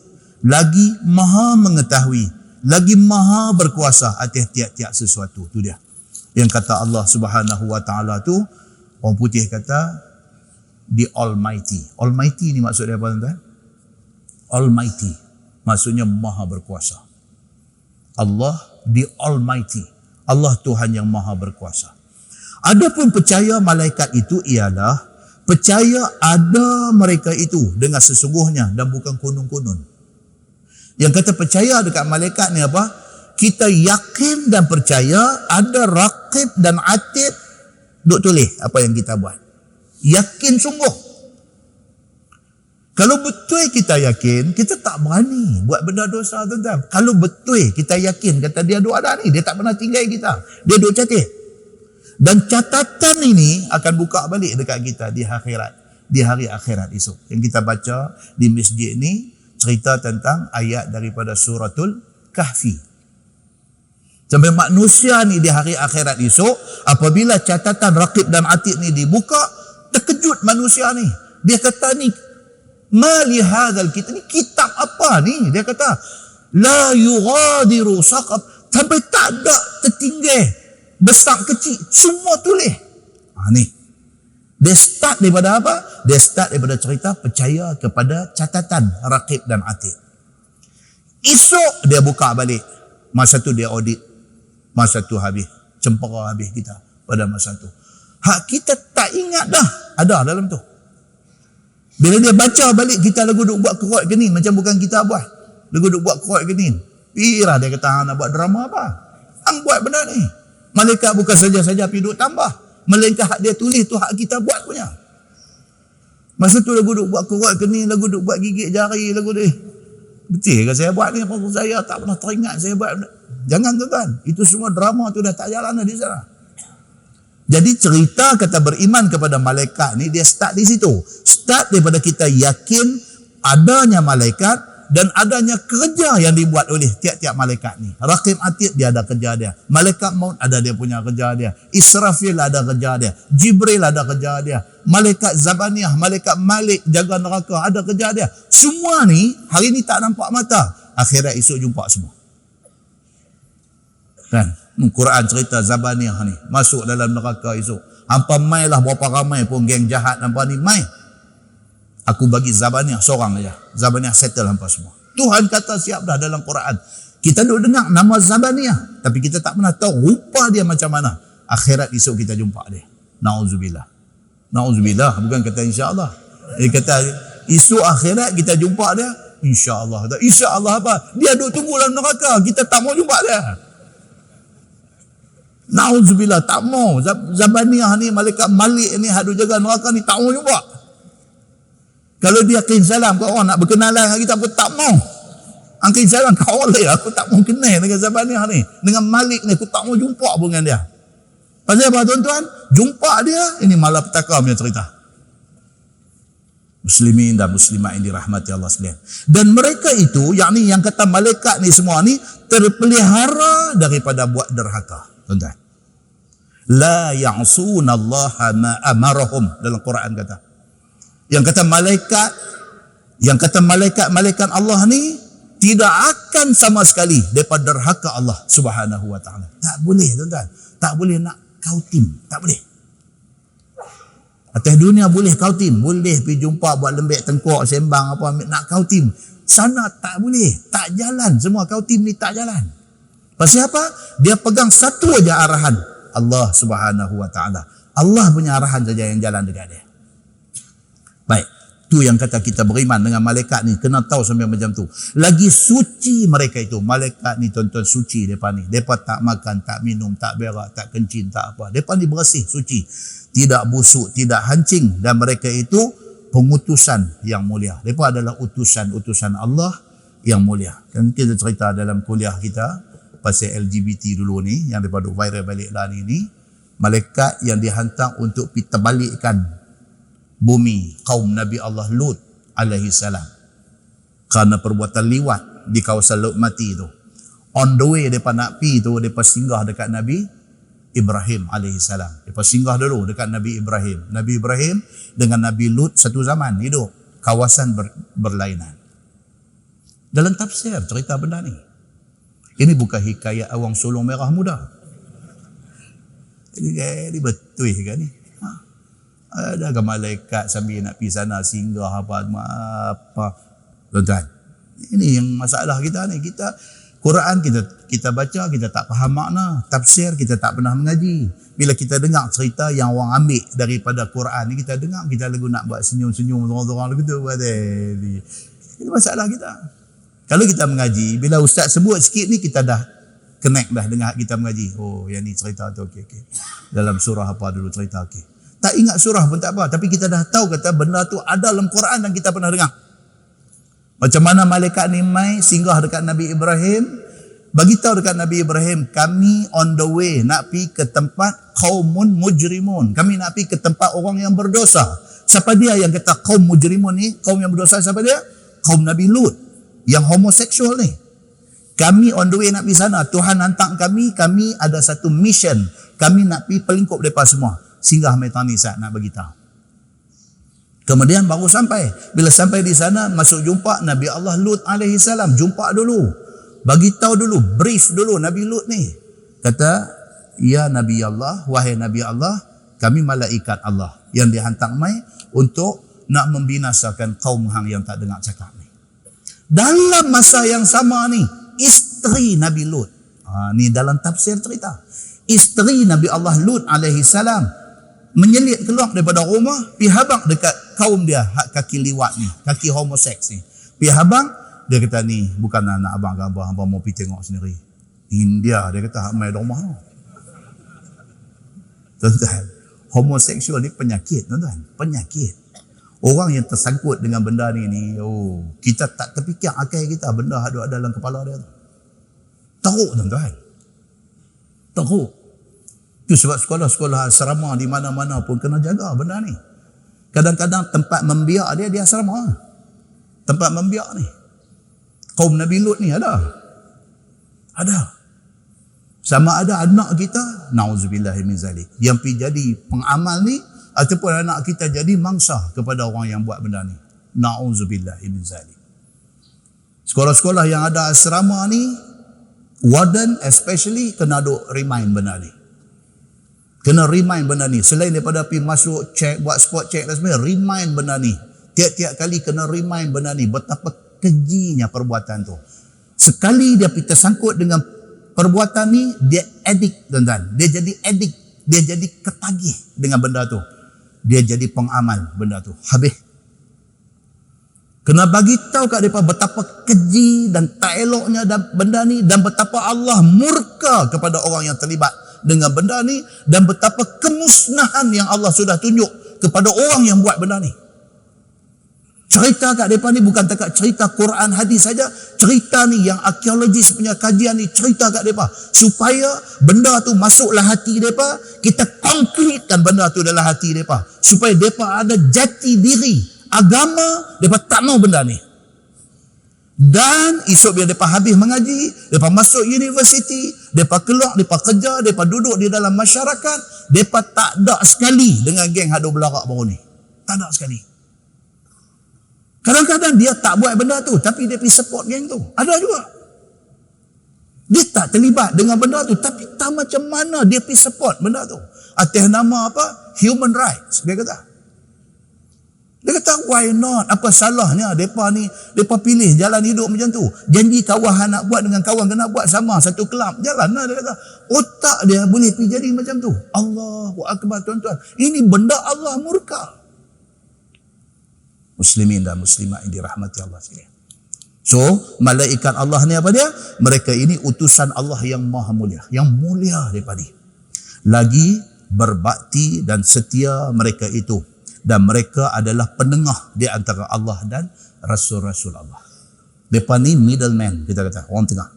lagi maha mengetahui, lagi maha berkuasa atas tiap-tiap sesuatu. Tu dia. Yang kata Allah Subhanahu wa taala tu, orang putih kata the Almighty. Almighty ni maksudnya apa tuan-tuan? Almighty maksudnya maha berkuasa. Allah the Almighty. Allah Tuhan yang maha berkuasa. Adapun percaya malaikat itu ialah percaya ada mereka itu dengan sesungguhnya dan bukan kunun-kunun. Yang kata percaya dekat malaikat ni apa? Kita yakin dan percaya ada raqib dan atid duk tulis apa yang kita buat. Yakin sungguh. Kalau betul kita yakin, kita tak berani buat benda dosa, tuan-tuan. Kalau betul kita yakin kata dia duk ada ni, dia tak pernah tinggal kita, dia duk catat. Dan catatan ini akan buka balik dekat kita di akhirat, di hari akhirat esok. Yang kita baca di masjid ni cerita tentang ayat daripada suratul Kahfi. Sampai manusia ni di hari akhirat esok, apabila catatan raqib dan atid ni dibuka, terkejut manusia ni. Dia kata ni, ma li hadzal kitab, ni kitab apa ni? Dia kata, la yughadiru saqab, sampai tak ada tertinggal, besar kecil, semua tulis. Ni. Dia start daripada apa? Dia start daripada cerita percaya kepada catatan raqib dan atid. Esok dia buka balik. Masa tu dia audit. Masa tu habis, cempera habis kita pada masa tu. Hak kita tak ingat dah ada dalam tu. Bila dia baca balik, kita lagu duk buat kerot genin macam bukan kita buat. Lagu duk buat kerot genin. Pirah dia kata nak buat drama apa? Hang buat benda ni. Malaikat bukan saja-saja pergi duk tambah, melainkan hak dia tulis tu hak kita buat punya. Masa tu lagu duk buat kerot genin, lagu duk buat gigit jari, lagu dia. Betul ke saya buat ni? Apa saya tak pernah teringat saya buat benda. Jangan tuan-tuan, itu semua drama tu dah tak jalan dah di sana. Jadi cerita kata beriman kepada malaikat ni dia start di situ. Start daripada kita yakin adanya malaikat dan adanya kerja yang dibuat oleh tiap-tiap malaikat ni. Raqib Atid dia ada kerja dia. Malaikat maut ada dia punya kerja dia. Israfil ada kerja dia. Jibril ada kerja dia. Malaikat Zabaniyah, malaikat Malik jaga neraka ada kerja dia. Semua ni hari ni tak nampak mata. Akhirat esok jumpa semua. Kan? Quran cerita Zabaniyah ni masuk dalam neraka esok. Hampa mai lah berapa ramai pun geng jahat hampa ni mai. Aku bagi Zabaniyah seorang aja. Zabaniyah settle hampa semua. Tuhan kata siap dah dalam Quran. Kita duk dengar nama Zabaniyah tapi kita tak pernah tahu rupa dia macam mana. Akhirat esok kita jumpa dia. Nauzubillah. Nauzubillah, bukan kata insya-Allah. Dia kata esok akhirat kita jumpa dia insya-Allah. Insya-Allah apa? Dia duk tunggu dalam neraka, kita tak mau jumpa dia. Nauzubillah, tak mau. Zabaniyah ni, malaikat Malik ni, hadu jaga neraka ni, tak mau jumpa. Kalau dia kirim salam ke orang nak berkenalan dengan kita, aku tak mau. Kirim salam ke orang lain, aku tak mau kenal dengan Zabaniyah ni. Dengan Malik ni, aku tak mau jumpa pun dengan dia. Pasal apa tuan-tuan? Jumpa dia, ini malapetaka punya cerita. Muslimin dan muslimat yang dirahmati Allah sekalian. Dan mereka itu, yakni yang kata malaikat ni semua ni, terpelihara daripada buat derhaka. Tuan-tuan. La ya'sunallaha ma amarahum dalam Quran kata. Yang kata malaikat Allah ni tidak akan sama sekali daripada derhaka Allah Subhanahu wa taala. Tak boleh tuan-tuan. Tak boleh nak kautim, tak boleh. Atas dunia boleh kautim, boleh pergi jumpa buat lembik tengkok sembang apa nak kautim. Sana tak boleh, tak jalan, semua kautim ni tak jalan. Pasal apa? Dia pegang satu aja arahan, Allah Subhanahu wa taala. Allah punya arahan saja yang jalan dekat dia. Baik, tu yang kata kita beriman dengan malaikat ni, kena tahu sampai macam tu. Lagi suci mereka itu. Malaikat ni tuan-tuan suci depa ni. Depa tak makan, tak minum, tak berak, tak kencing, tak apa. Depa ni bersih, suci. Tidak busuk, tidak hancing, dan mereka itu pengutusan yang mulia. Depa adalah utusan Allah yang mulia. Kan kita cerita dalam kuliah kita pasal LGBT dulu ni yang depa duk viral balik lah ni. Malaikat yang dihantar untuk terbalikkan bumi kaum Nabi Allah Lut alaihi salam. Kerana perbuatan liwat di kawasan Laut Mati tu. On the way mereka nak pergi tu, mereka singgah dekat Nabi Ibrahim alaihi salam. Mereka singgah dulu dekat Nabi Ibrahim. Nabi Ibrahim dengan Nabi Lut satu zaman hidup. Kawasan berlainan. Dalam tafsir cerita benda ni. Ini bukan hikayat awang sulung merah muda. Ini betul kan ni. Ada ke malaikat sambil nak pergi sana singgah apa. Tuan-tuan. Ini yang masalah kita ni. Quran kita baca, kita tak faham makna. Tafsir kita tak pernah mengaji. Bila kita dengar cerita yang orang ambil daripada Quran ni, kita dengar, kita lagu nak buat senyum-senyum orang-orang lagu tu. Ini masalah kita. Kalau kita mengaji, bila ustaz sebut sikit ni, kita dah connect dah dengan kita mengaji. Oh, yang ni cerita tu, okey. Dalam surah apa dulu cerita, okey. Tak ingat surah pun tak apa. Tapi kita dah tahu kata benda tu ada dalam Quran dan kita pernah dengar. Macam mana malaikat ni mai singgah dekat Nabi Ibrahim. Bagitahu dekat Nabi Ibrahim, kami on the way nak pergi ke tempat qaumun mujrimun. Kami nak pergi ke tempat orang yang berdosa. Siapa dia yang kata kaum mujrimun ni? Kaum yang berdosa siapa dia? Kaum Nabi Lut. Yang homoseksual ni. Kami on the way nak pergi sana. Tuhan hantar kami ada satu mission. Kami nak pergi pelingkup mereka semua. Singgah metani saat nak bagi tahu. Kemudian baru sampai. Bila sampai di sana, masuk jumpa Nabi Allah Lut alaihi salam. Jumpa dulu. Bagi tahu dulu, brief dulu Nabi Lut ni. Kata, ya Nabi Allah, wahai Nabi Allah, kami malaikat Allah yang dihantar mai untuk nak membinasakan kaum hang yang tak dengar cakap ni. Dalam masa yang sama ni, isteri Nabi Lut. Ni dalam tafsir cerita. Isteri Nabi Allah Lut alaihi salam menyelit keluar daripada rumah, pi habang dekat kaum dia, hak kaki liwat ni, kaki homoseks ni. Pi habang, dia kata ni bukan anak abang gambar, abang mau pi tengok sendiri. India, dia kata hak mai rumah tu. Tuan-tuan, homoseksual ni penyakit, tuan-tuan, penyakit. Orang yang tersangkut dengan benda ni, kita tak terfikir akal kita benda ada dalam kepala dia tu. Teruk, tuan-tuan. Teruk. Itu sebab sekolah-sekolah asrama di mana-mana pun kena jaga benda ni. Kadang-kadang tempat membiak dia asrama. Tempat membiak ni. Kaum Nabi Lut ni ada. Sama ada anak kita, na'udzubillahi min zalik, yang pergi jadi pengamal ni, ataupun anak kita jadi mangsa kepada orang yang buat benda ni. Na'udzubillahi min zalik. Sekolah-sekolah yang ada asrama ni, warden especially kena duk remind benda ni. Kena remind benda ni. Selain daripada pergi masuk check, buat spot check dan sebagainya, remind benda ni. Tiap-tiap kali kena remind benda ni. Betapa kejinya perbuatan tu. Sekali dia pergi tersangkut dengan perbuatan ni, dia addict, tuan-tuan. Dia jadi addict. Dia jadi ketagih dengan benda tu. Dia jadi pengamal benda tu. Habis. Kena bagi tahu kat mereka betapa keji dan tak eloknya benda ni, dan betapa Allah murka kepada orang yang terlibat dengan benda ni, dan betapa kemusnahan yang Allah sudah tunjuk kepada orang yang buat benda ni. Cerita kat mereka ni bukan takat cerita Quran hadis saja, cerita ni yang arkeologis punya kajian ni cerita kat mereka supaya benda tu masuklah hati mereka, kita konkretkan benda tu dalam hati mereka supaya mereka ada jati diri agama, mereka tak mau benda ni. Dan esok bila mereka habis mengaji, mereka masuk universiti, mereka keluar, mereka kerja, mereka duduk di dalam masyarakat, mereka tak ada sekali dengan geng hadu belarak baru ni. Tak ada sekali. Kadang-kadang dia tak buat benda tu, tapi dia pergi support geng tu. Ada juga. Dia tak terlibat dengan benda tu, tapi tak macam mana dia pergi support benda tu. Atas nama apa? Human rights. Dia kata. Dia kata, why not? Apa salahnya mereka ni, mereka pilih jalan hidup macam tu. Janji kawan nak buat dengan kawan kena buat sama, satu kelab. Jalanlah, dia kata. Otak dia boleh pergi jadi macam tu. Allahu Akbar, tuan-tuan. Ini benda Allah murka. Muslimin dan muslimat yang dirahmati Allah sekalian. So, malaikat Allah ni apa dia? Mereka ini utusan Allah yang maha mulia. Yang mulia daripada ni. Lagi berbakti dan setia mereka itu. Dan mereka adalah penengah di antara Allah dan Rasul-Rasul Allah. Mereka ni middleman, kita kata, orang tengah.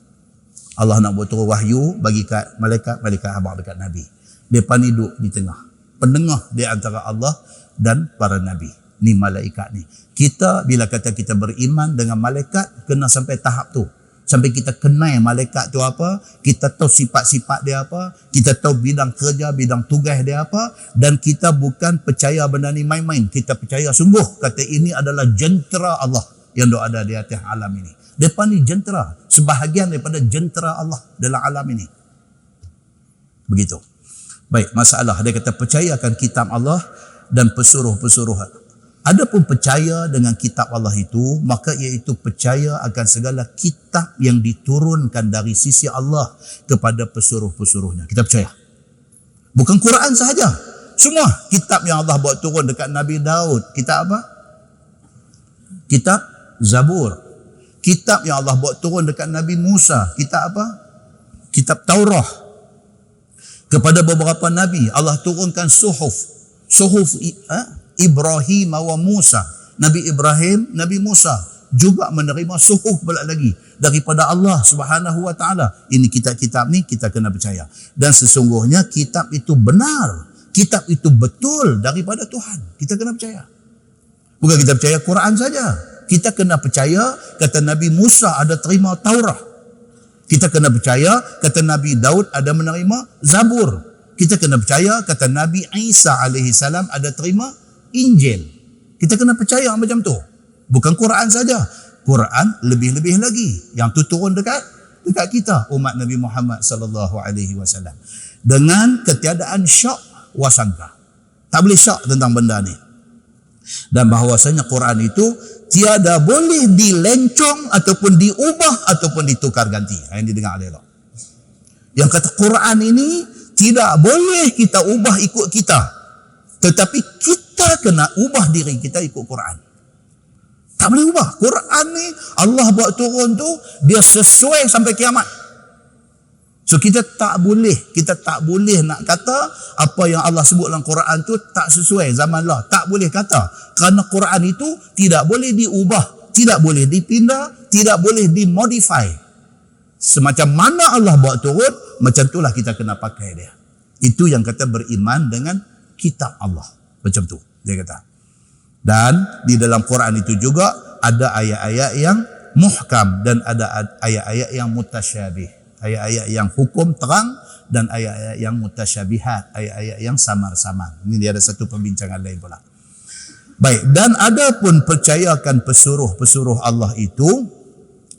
Allah nak buat turun wahyu bagi kat malaikat, malaikat abang dekat Nabi. Mereka ni duduk di tengah. Penengah di antara Allah dan para Nabi. Ni malaikat ni. Kita bila kata kita beriman dengan malaikat, kena sampai tahap tu. Sampai kita kenal malaikat tu apa, kita tahu sifat-sifat dia apa, kita tahu bidang kerja, bidang tugas dia apa, dan kita bukan percaya benda ni main-main. Kita percaya sungguh kata ini adalah jentera Allah yang ada di atas alam ini. Mereka ni jentera. Sebahagian daripada jentera Allah dalam alam ini. Begitu. Baik, masalah dia kata percayakan kitab Allah dan pesuruh-pesuruh. Adapun percaya dengan kitab Allah itu, maka iaitu percaya akan segala kitab yang diturunkan dari sisi Allah kepada pesuruh-pesuruhnya. Kita percaya. Bukan Quran sahaja. Semua kitab yang Allah buat turun dekat Nabi Daud. Kitab apa? Kitab Zabur. Kitab yang Allah buat turun dekat Nabi Musa. Kitab apa? Kitab Taurah. Kepada beberapa Nabi, Allah turunkan suhuf. Suhuf Ibrahim wa Musa. Nabi Ibrahim, Nabi Musa juga menerima suhuf pula lagi daripada Allah Subhanahu wa taala. Ini kitab-kitab ni kita kena percaya. Dan sesungguhnya kitab itu benar. Kitab itu betul daripada Tuhan. Kita kena percaya. Bukan kita percaya Quran saja. Kita kena percaya kata Nabi Musa ada terima Taurat. Kita kena percaya kata Nabi Daud ada menerima Zabur. Kita kena percaya kata Nabi Isa alaihi salam ada terima Injil. Kita kena percaya macam tu. Bukan Quran saja. Quran lebih-lebih lagi yang tu turun dekat kita umat Nabi Muhammad sallallahu alaihi wasallam. Dengan ketiadaan syak wasangka. Tak boleh syak tentang benda ni. Dan bahawasanya Quran itu tiada boleh dilencong ataupun diubah ataupun ditukar ganti. Yang didengar elok. Yang kata Quran ini tidak boleh kita ubah ikut kita. Tetapi kita kena ubah diri kita ikut Quran. Tak boleh ubah. Quran ni Allah buat turun tu dia sesuai sampai kiamat. So kita tak boleh nak kata apa yang Allah sebut dalam Quran tu tak sesuai zaman Allah. Tak boleh kata. Kerana Quran itu tidak boleh diubah, tidak boleh dipindah, tidak boleh dimodify. Semacam mana Allah buat turun, macam itulah kita kena pakai dia. Itu yang kata beriman dengan kitab Allah. Macam tu dia kata. Dan di dalam Quran itu juga ada ayat-ayat yang muhkam dan ada ayat-ayat yang mutasyabih. Ayat-ayat yang hukum terang dan ayat-ayat yang mutasyabihat, ayat-ayat yang samar-samar. Ini dia ada satu pembincangan lain pula. Baik, dan ada pun percayakan pesuruh-pesuruh Allah itu,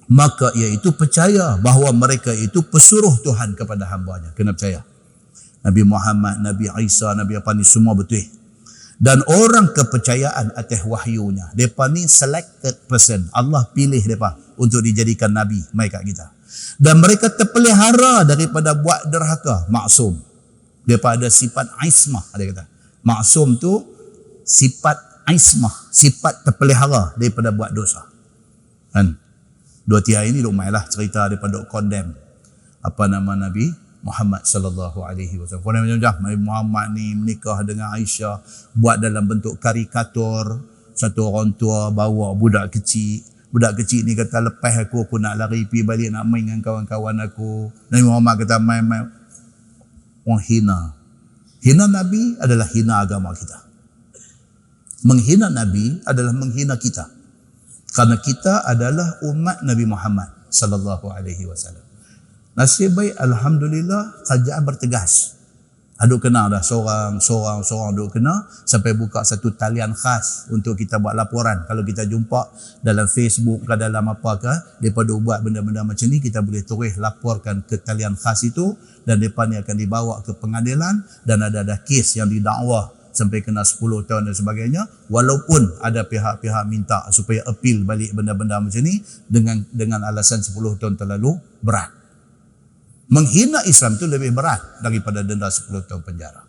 maka iaitu percaya bahawa mereka itu pesuruh Tuhan kepada hamba-Nya. Kena percaya. Nabi Muhammad, Nabi Isa, Nabi apa ni semua betul. Dan orang kepercayaan atas wahyunya. Mereka ni selected person. Allah pilih mereka untuk dijadikan Nabi. Mai kat kita. Dan mereka terpelihara daripada buat derhaka. Maksum. Mereka ada sifat ismah. Dia kata. Maksum tu sifat ismah. Sifat terpelihara daripada buat dosa. Kan? 2-3 hari ni duk main lah cerita daripada condemn. Apa nama Nabi Muhammad sallallahu alaihi wasallam. Kau macam Nabi Muhammad ni menikah dengan Aisyah, buat dalam bentuk karikatur, satu orang tua bawa budak kecil. Budak kecil ni kata lepas aku nak lari pergi balik nak main dengan kawan-kawan aku. Nabi Muhammad kata main-main. Orang hina. Hina Nabi adalah hina agama kita. Menghina Nabi adalah menghina kita. Karena kita adalah umat Nabi Muhammad sallallahu alaihi wasallam. Nasib baik alhamdulillah kerajaan bertegas. Aduk kena dah seorang duk kena sampai buka satu talian khas untuk kita buat laporan. Kalau kita jumpa dalam Facebook ke dalam apa ke, daripada buat benda-benda macam ni, kita boleh terus laporkan ke talian khas itu dan mereka ni akan dibawa ke pengadilan dan ada kes yang didakwa sampai kena 10 tahun dan sebagainya, walaupun ada pihak-pihak minta supaya appeal balik benda-benda macam ni dengan alasan 10 tahun terlalu berat. Menghina Islam itu lebih berat daripada denda 10 tahun penjara.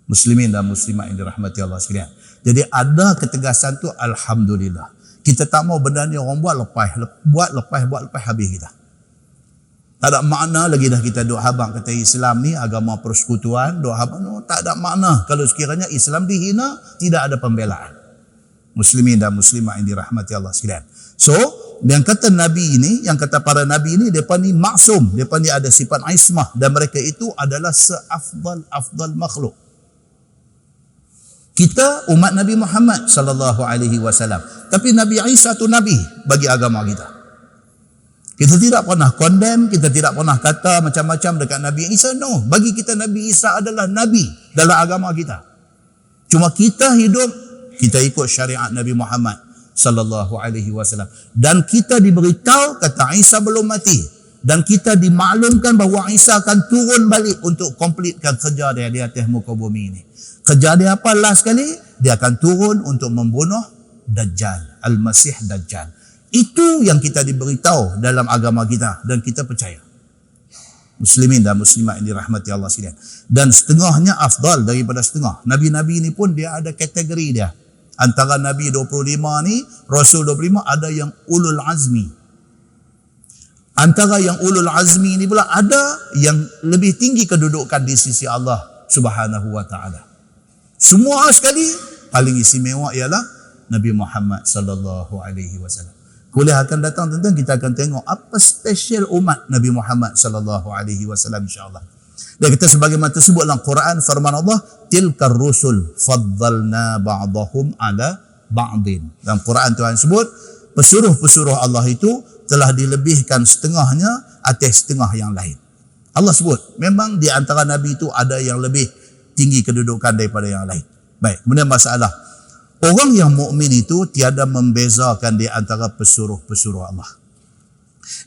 Muslimin dan muslimat yang dirahmati Allah sekalian. Jadi ada ketegasan tu alhamdulillah. Kita tak mau benda ni orang buat lepas habis kita. Tak ada makna lagi dah kita duk habang kata Islam ni agama persekutuan, duk habang no, tak ada makna kalau sekiranya Islam dihina, tidak ada pembelaan. Muslimin dan muslimat yang dirahmati Allah sekalian. So, yang kata Nabi ini, yang kata para Nabi ini, mereka ni maksum, mereka ni ada sifat ismah dan mereka itu adalah seafdal makhluk. Kita umat Nabi Muhammad sallallahu alaihi wasallam, tapi Nabi Isa tu nabi bagi agama kita. Kita tidak pernah condemn, kita tidak pernah kata macam-macam dekat Nabi Isa. No, bagi kita Nabi Isa adalah nabi dalam agama kita. Cuma kita hidup, kita ikut syariat Nabi Muhammad sallallahu alaihi wasallam, dan kita diberitahu kata Isa belum mati, dan kita dimaklumkan bahawa Isa akan turun balik untuk komplitkan kerja dia di atas muka bumi ini. Kerja dia apa last sekali? Dia akan turun untuk membunuh Dajjal, Al-Masih Dajjal. Itu yang kita diberitahu dalam agama kita dan kita percaya. Muslimin dan muslimat yang dirahmati Allah sekalian. Dan setengahnya afdal daripada setengah. Nabi-nabi ini pun dia ada kategori dia. Antara Nabi 25 ni, Rasul 25, ada yang ulul azmi. Antara yang ulul azmi ni pula ada yang lebih tinggi kedudukan di sisi Allah Subhanahu wa taala. Semua sekali paling istimewa ialah Nabi Muhammad sallallahu alaihi wasallam. Kuliah akan datang tentang kita akan tengok apa special umat Nabi Muhammad sallallahu alaihi wasallam insya-Allah. Dan kita sebagaimana tersebut dalam Quran, firman Allah, tilkar rusul faddalna ba'dahum ala ba'din. Dalam Quran Tuhan sebut, pesuruh-pesuruh Allah itu telah dilebihkan setengahnya atas setengah yang lain. Allah sebut, memang di antara Nabi itu ada yang lebih tinggi kedudukan daripada yang lain. Baik, kemudian masalah. Orang yang mukmin itu tiada membezakan di antara pesuruh-pesuruh Allah.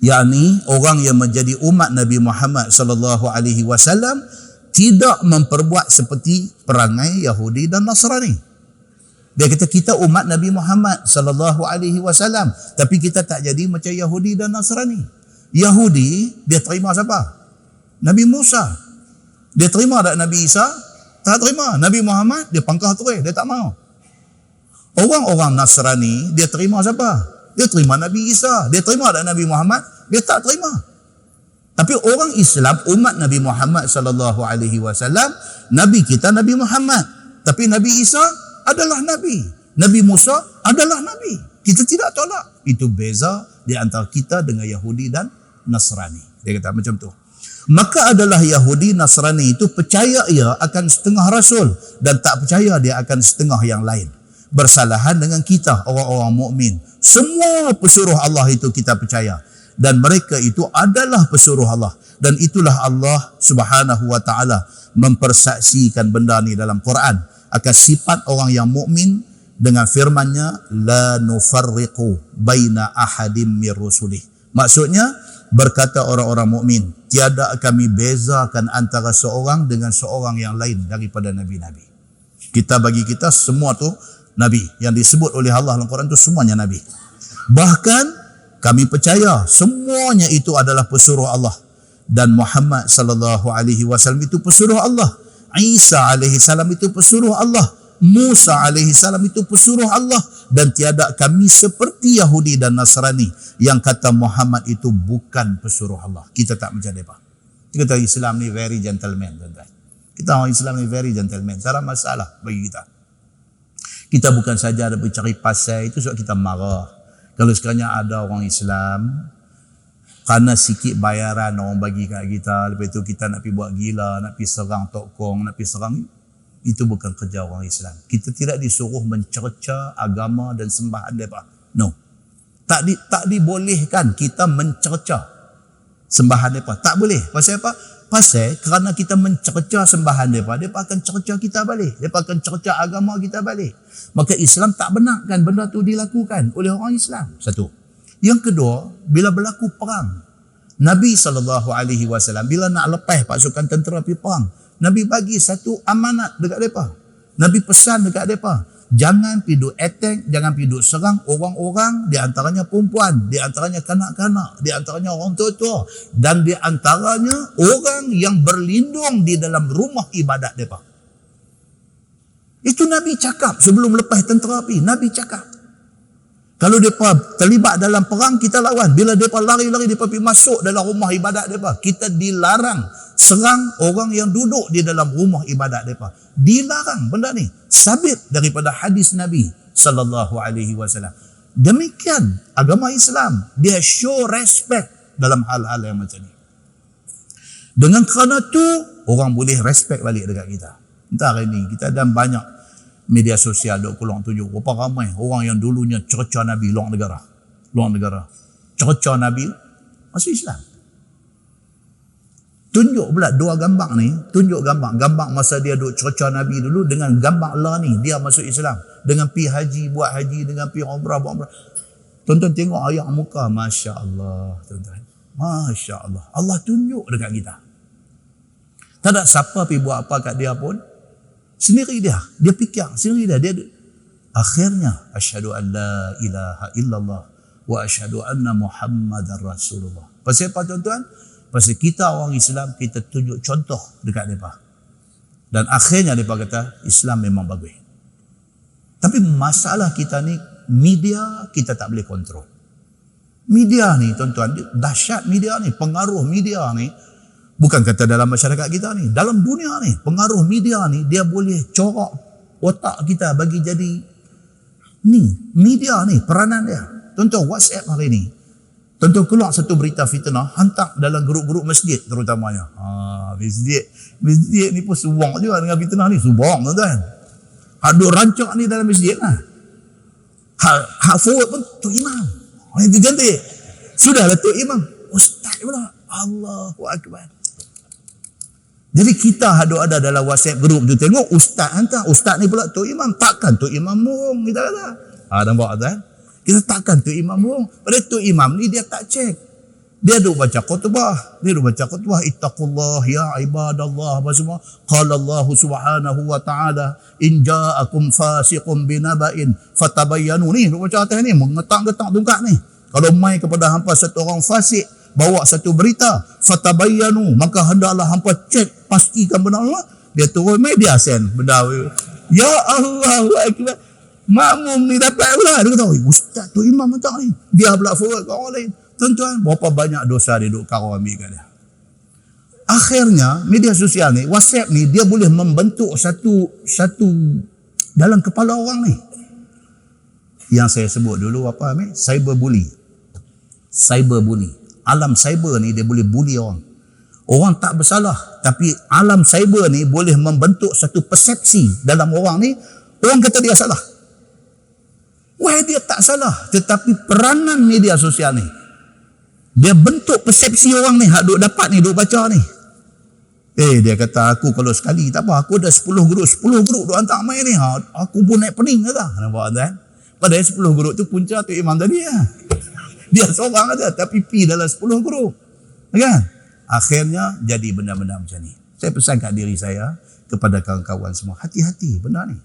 Yakni orang yang menjadi umat Nabi Muhammad sallallahu alaihi wasallam tidak memperbuat seperti perangai Yahudi dan Nasrani. Dia kata kita umat Nabi Muhammad sallallahu alaihi wasallam, tapi kita tak jadi macam Yahudi dan Nasrani. Yahudi dia terima siapa? Nabi Musa. Dia terima tak Nabi Isa? Tak terima. Nabi Muhammad dia pangkah terus, dia tak mau. Orang-orang Nasrani dia terima siapa? Dia terima Nabi Isa. Dia terima tak Nabi Muhammad? Dia tak terima. Tapi orang Islam, umat Nabi Muhammad sallallahu alaihi wasallam, nabi kita Nabi Muhammad. Tapi Nabi Isa adalah nabi. Nabi Musa adalah nabi. Kita tidak tolak. Itu beza di antara kita dengan Yahudi dan Nasrani. Dia kata macam tu. Maka adalah Yahudi Nasrani itu percaya ia akan setengah rasul dan tak percaya dia akan setengah yang lain. Bersalahan dengan kita orang-orang mukmin. Semua pesuruh Allah itu kita percaya, dan mereka itu adalah pesuruh Allah, dan itulah Allah Subhanahu wa taala mempersaksikan benda ni dalam Quran akan sifat orang yang mukmin dengan firman-Nya la nufarriqu baina ahadim mir rusulih. Maksudnya berkata orang-orang mukmin, tiada kami bezakan antara seorang dengan seorang yang lain daripada nabi-nabi. Kita bagi kita semua tu nabi yang disebut oleh Allah dalam Quran itu semuanya nabi. Bahkan kami percaya semuanya itu adalah pesuruh Allah, dan Muhammad sallallahu alaihi wasallam itu pesuruh Allah. Isa alaihi salam itu pesuruh Allah. Musa alaihi salam itu pesuruh Allah, dan tiada kami seperti Yahudi dan Nasrani yang kata Muhammad itu bukan pesuruh Allah. Kita tak macam mereka. Kita Islam ni very gentleman, tuan-tuan. Kita orang Islam ni very gentleman. Tak ada masalah bagi kita. Kita bukan saja ada bercari pasal itu sebab kita marah. Kalau sekiranya ada orang Islam kerana sikit bayaran orang bagi kat kita, lepas tu kita nak pergi buat gila, nak pergi serang tokong, nak pergi serang, itu bukan kerja orang Islam. Kita tidak disuruh mencerca agama dan sembahan mereka. No. Tak dibolehkan kita mencerca sembahan mereka. Tak boleh. Pasal apa? Pasal kerana kita mencerca sembahan mereka akan cerca kita balik. Mereka akan cerca agama kita balik. Maka Islam tak benarkan benda tu dilakukan oleh orang Islam. Satu. Yang kedua, bila berlaku perang, Nabi SAW bila nak lepas pasukan tentera pergi perang, Nabi bagi satu amanat dekat mereka. Nabi pesan dekat mereka, jangan pergi duk attack, jangan pergi duk serang orang-orang, di antaranya perempuan, di antaranya kanak-kanak, di antaranya orang tua-tua, dan di antaranya orang yang berlindung di dalam rumah ibadat mereka. Itu Nabi cakap sebelum lepas tentera pergi. Nabi cakap. Kalau mereka terlibat dalam perang, kita lawan. Bila mereka lari-lari, mereka pergi masuk dalam rumah ibadat mereka, kita dilarang serang orang yang duduk di dalam rumah ibadat mereka. Dilarang benda ni. Sabit daripada hadis Nabi sallallahu alaihi wasallam. Demikian agama Islam, dia show respect dalam hal-hal yang macam ni. Dengan kerana tu orang boleh respect balik dekat kita. Entah hari ni kita ada banyak media sosial duk keluar tunjuk berapa ramai orang yang dulunya cerca Nabi luar negara. Cerca Nabi masuk Islam. Tunjuk pula dua gambar ni, tunjuk gambar masa dia duk cerca Nabi dulu dengan gambar lah ni dia masuk Islam. Dengan pi haji, buat haji, dengan pi umrah, buat umrah. Tuan-tuan tengok ayat muka, masya-Allah, tuan-tuan. Masya-Allah. Allah tunjuk dekat kita. Tak ada siapa pergi buat apa kat dia pun. Sendiri dia fikir sendiri dia akhirnya asyhadu an la ilaha illallah wa asyhadu anna Muhammadar Rasulullah. Pasal apa tuan-tuan? Pasal kita orang Islam, kita tunjuk contoh dekat mereka. Dan akhirnya mereka kata Islam memang bagus. Tapi masalah kita ni, media kita tak boleh kontrol. Media ni tuan-tuan, dahsyat media ni, pengaruh media ni. Bukan kata dalam masyarakat kita ni, dalam dunia ni, pengaruh media ni, dia boleh corak otak kita bagi jadi ni, media ni, peranan dia. Tuan-tuan, WhatsApp hari ni, tuan-tuan keluar satu berita fitnah, hantar dalam grup-grup masjid terutamanya. Masjid ni pun subang juga dengan fitnah ni, subang tuan-tuan. Ada rancak ni dalam masjid lah. Hak forward pun Tok Imam. Itu cantik. Sudahlah Tok Imam. Ustaz pula. Allahu Akbar. Jadi kita ada dalam WhatsApp group tu tengok ustaz hantar. Ustaz ni pula Tok Imam. Takkan Tok Imam bohong kita kata. Nampak tak? Kita takkan Tok Imam bohong. Pada Tok Imam ni dia tak cek. Dia duk baca khutbah. Ittaqullah ya ibadallah. Apa semua. Qala Allah subhanahu wa ta'ala. In ja'akum fasiqum binaba'in. Fatabayyanu. Ni duk baca atas ni. Mengetak-getak tungkat ni. Kalau mai kepada hampa satu orang fasik. Bawa satu berita. Fatabayyanu. Maka hendaklah hampa cek. Pastikan benar Allah. Dia turun mai dia send benda. Ya Allah. Makmum ni dapat pula. Dia kata, Ustaz tu Imam hantar ni. Dia pula forward ke orang lain. Tuan-tuan, berapa banyak dosa dia duk kau ambil kat dia. Akhirnya, media sosial ni, WhatsApp ni, dia boleh membentuk satu dalam kepala orang ni. Yang saya sebut dulu apa ni? Cyberbully. Alam cyber ni dia boleh bully orang. Orang tak bersalah, tapi alam cyber ni boleh membentuk satu persepsi dalam orang ni. Orang kata dia salah. Wah, dia tak salah, tetapi peranan media sosial ni dia bentuk persepsi orang ni, hak duk dapat ni, duk baca ni. Dia kata aku kalau sekali tak apa, aku ada 10 grup duk hantar main ni. Aku pun naik pening kata. Nampak kan? Padahal 10 grup tu punca tu Imam tadi lah. Dia seorang aja tapi pi dalam 10 grup. Kan? Akhirnya jadi benda-benda macam ni. Saya pesan kat diri saya, kepada kawan-kawan semua, hati-hati benda ni.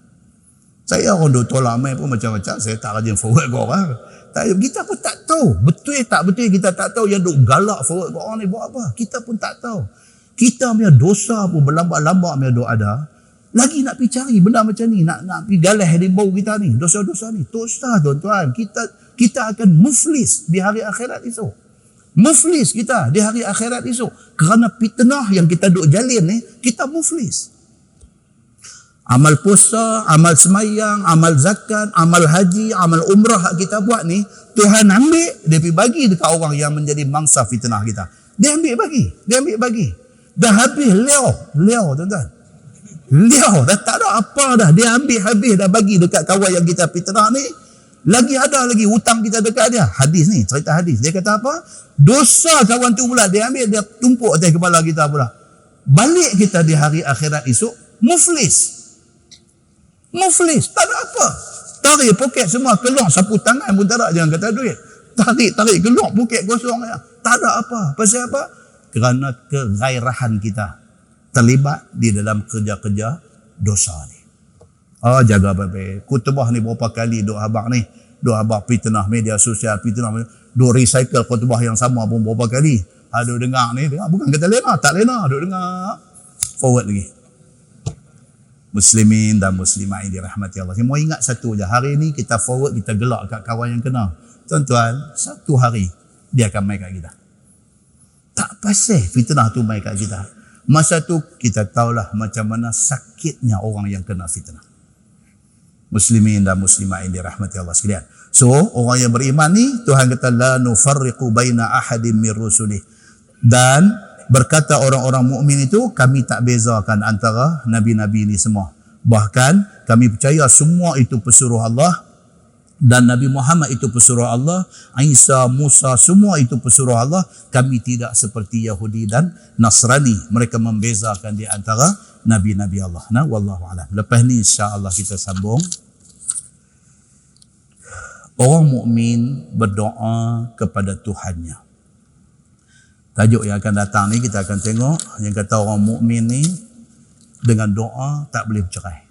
Saya orang duk tolak main pun macam-macam, saya tak rajin forward ke orang. Kita pun tak tahu. Betul tak betul kita tak tahu. Yang duk galak forward ke orang ni buat apa. Kita pun tak tahu. Kita punya dosa pun berlambak-lambak punya duk ada. Lagi nak pergi cari benda macam ni. Nak pergi galah di bau kita ni. Dosa-dosa ni. Dosa tuan-tuan. Kita akan muflis di hari akhirat esok. Muflis kita di hari akhirat esok. Kerana fitnah yang kita duk jalin ni, kita muflis. Amal puasa, amal semayang, amal zakat, amal haji, amal umrah kita buat ni, Tuhan ambil, dia pergi bagi dekat orang yang menjadi mangsa fitnah kita. Dia ambil bagi. Dah habis, liau tuan-tuan. Liau, dah tak ada apa dah. Dia ambil habis, dah bagi dekat kawan yang kita fitnah ni. Lagi ada lagi hutang kita dekat dia. Hadis ni, cerita hadis. Dia kata apa? Dosa kawan tu pula, dia ambil, dia tumpuk atas kepala kita pula. Balik kita di hari akhirat esok, muflis, tak ada apa. Tarik poket semua keluar, sapu tangan pun tak ada, jangan kata duit. Tarik keluar poket kosong ya. Tak ada apa. Pasal apa? Kerana kegairahan kita terlibat di dalam kerja-kerja dosa ni. Jaga baik-baik. Khutbah ni berapa kali duk habaq fitnah media sosial, duk recycle khutbah yang sama pun berapa kali. Duk dengar bukan kata lena, tak lena, duk dengar. Forward lagi. Muslimin dan muslimah yang dirahmati Allah. Saya mau ingat satu je. Hari ni kita forward, kita gelak kat kawan yang kena. Tuan-tuan, satu hari dia akan mai kat kita. Tak pasal fitnah tu mai kat kita. Masa tu kita tahulah macam mana sakitnya orang yang kena fitnah. Muslimin dan muslimah yang dirahmati Allah sekalian. So, orang yang beriman ni, Tuhan kata, la nufarriqu baina ahadin min rusulih. Dan berkata orang-orang mukmin itu, kami tak bezakan antara nabi-nabi ni semua. Bahkan, kami percaya semua itu pesuruh Allah, dan Nabi Muhammad itu pesuruh Allah, Isa, Musa, semua itu pesuruh Allah. Kami tidak seperti Yahudi dan Nasrani. Mereka membezakan di antara nabi-nabi Allah. Nah, wallahu a'lam. Lepas ni insya-Allah kita sambung. Orang mukmin berdoa kepada Tuhannya. Tajuk yang akan datang ni kita akan tengok yang kata orang mukmin ni dengan doa tak boleh bercerai.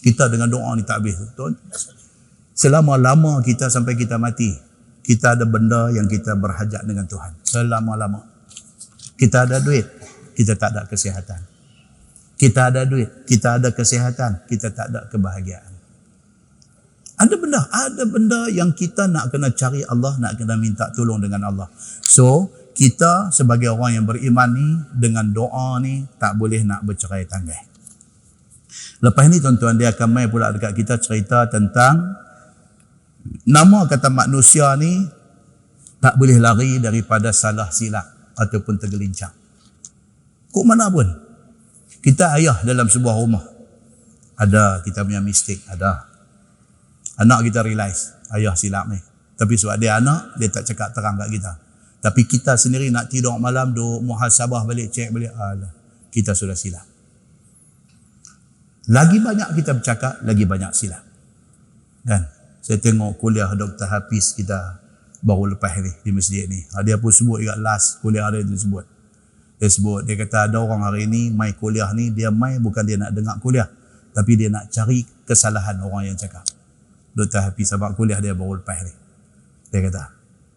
Kita dengan doa ni tak habis, betul? Selama-lama kita sampai kita mati, kita ada benda yang kita berhajat dengan Tuhan. Selama-lama. Kita ada duit, kita tak ada kesihatan. Kita ada duit, kita ada kesihatan, kita tak ada kebahagiaan. Ada benda yang kita nak kena cari Allah, nak kena minta tolong dengan Allah. So, kita sebagai orang yang beriman ni, dengan doa ni, tak boleh nak bercerai tanggai. Lepas ni tuan-tuan, dia akan mai pula dekat kita cerita tentang nama kata manusia ni tak boleh lari daripada salah silap ataupun tergelincang. Kok mana pun. Kita ayah dalam sebuah rumah. Ada kita punya mistake, ada. Anak kita realize, ayah silap ni. Tapi sebab dia anak, dia tak cakap terang kat kita. Tapi kita sendiri nak tidur malam, duk muhasabah balik, cek balik, alah, kita sudah silap. Lagi banyak kita bercakap, lagi banyak silap. Kan? Saya tengok kuliah Dr. Hafiz kita baru lepas ni di masjid ni. Dia pun sebut juga last kuliah dia tu sebut. Dia kata ada orang hari ni mai kuliah ni, dia mai bukan dia nak dengar kuliah, tapi dia nak cari kesalahan orang yang cakap. Dr. Hafiz sebab kuliah dia baru lepas ni. Dia kata.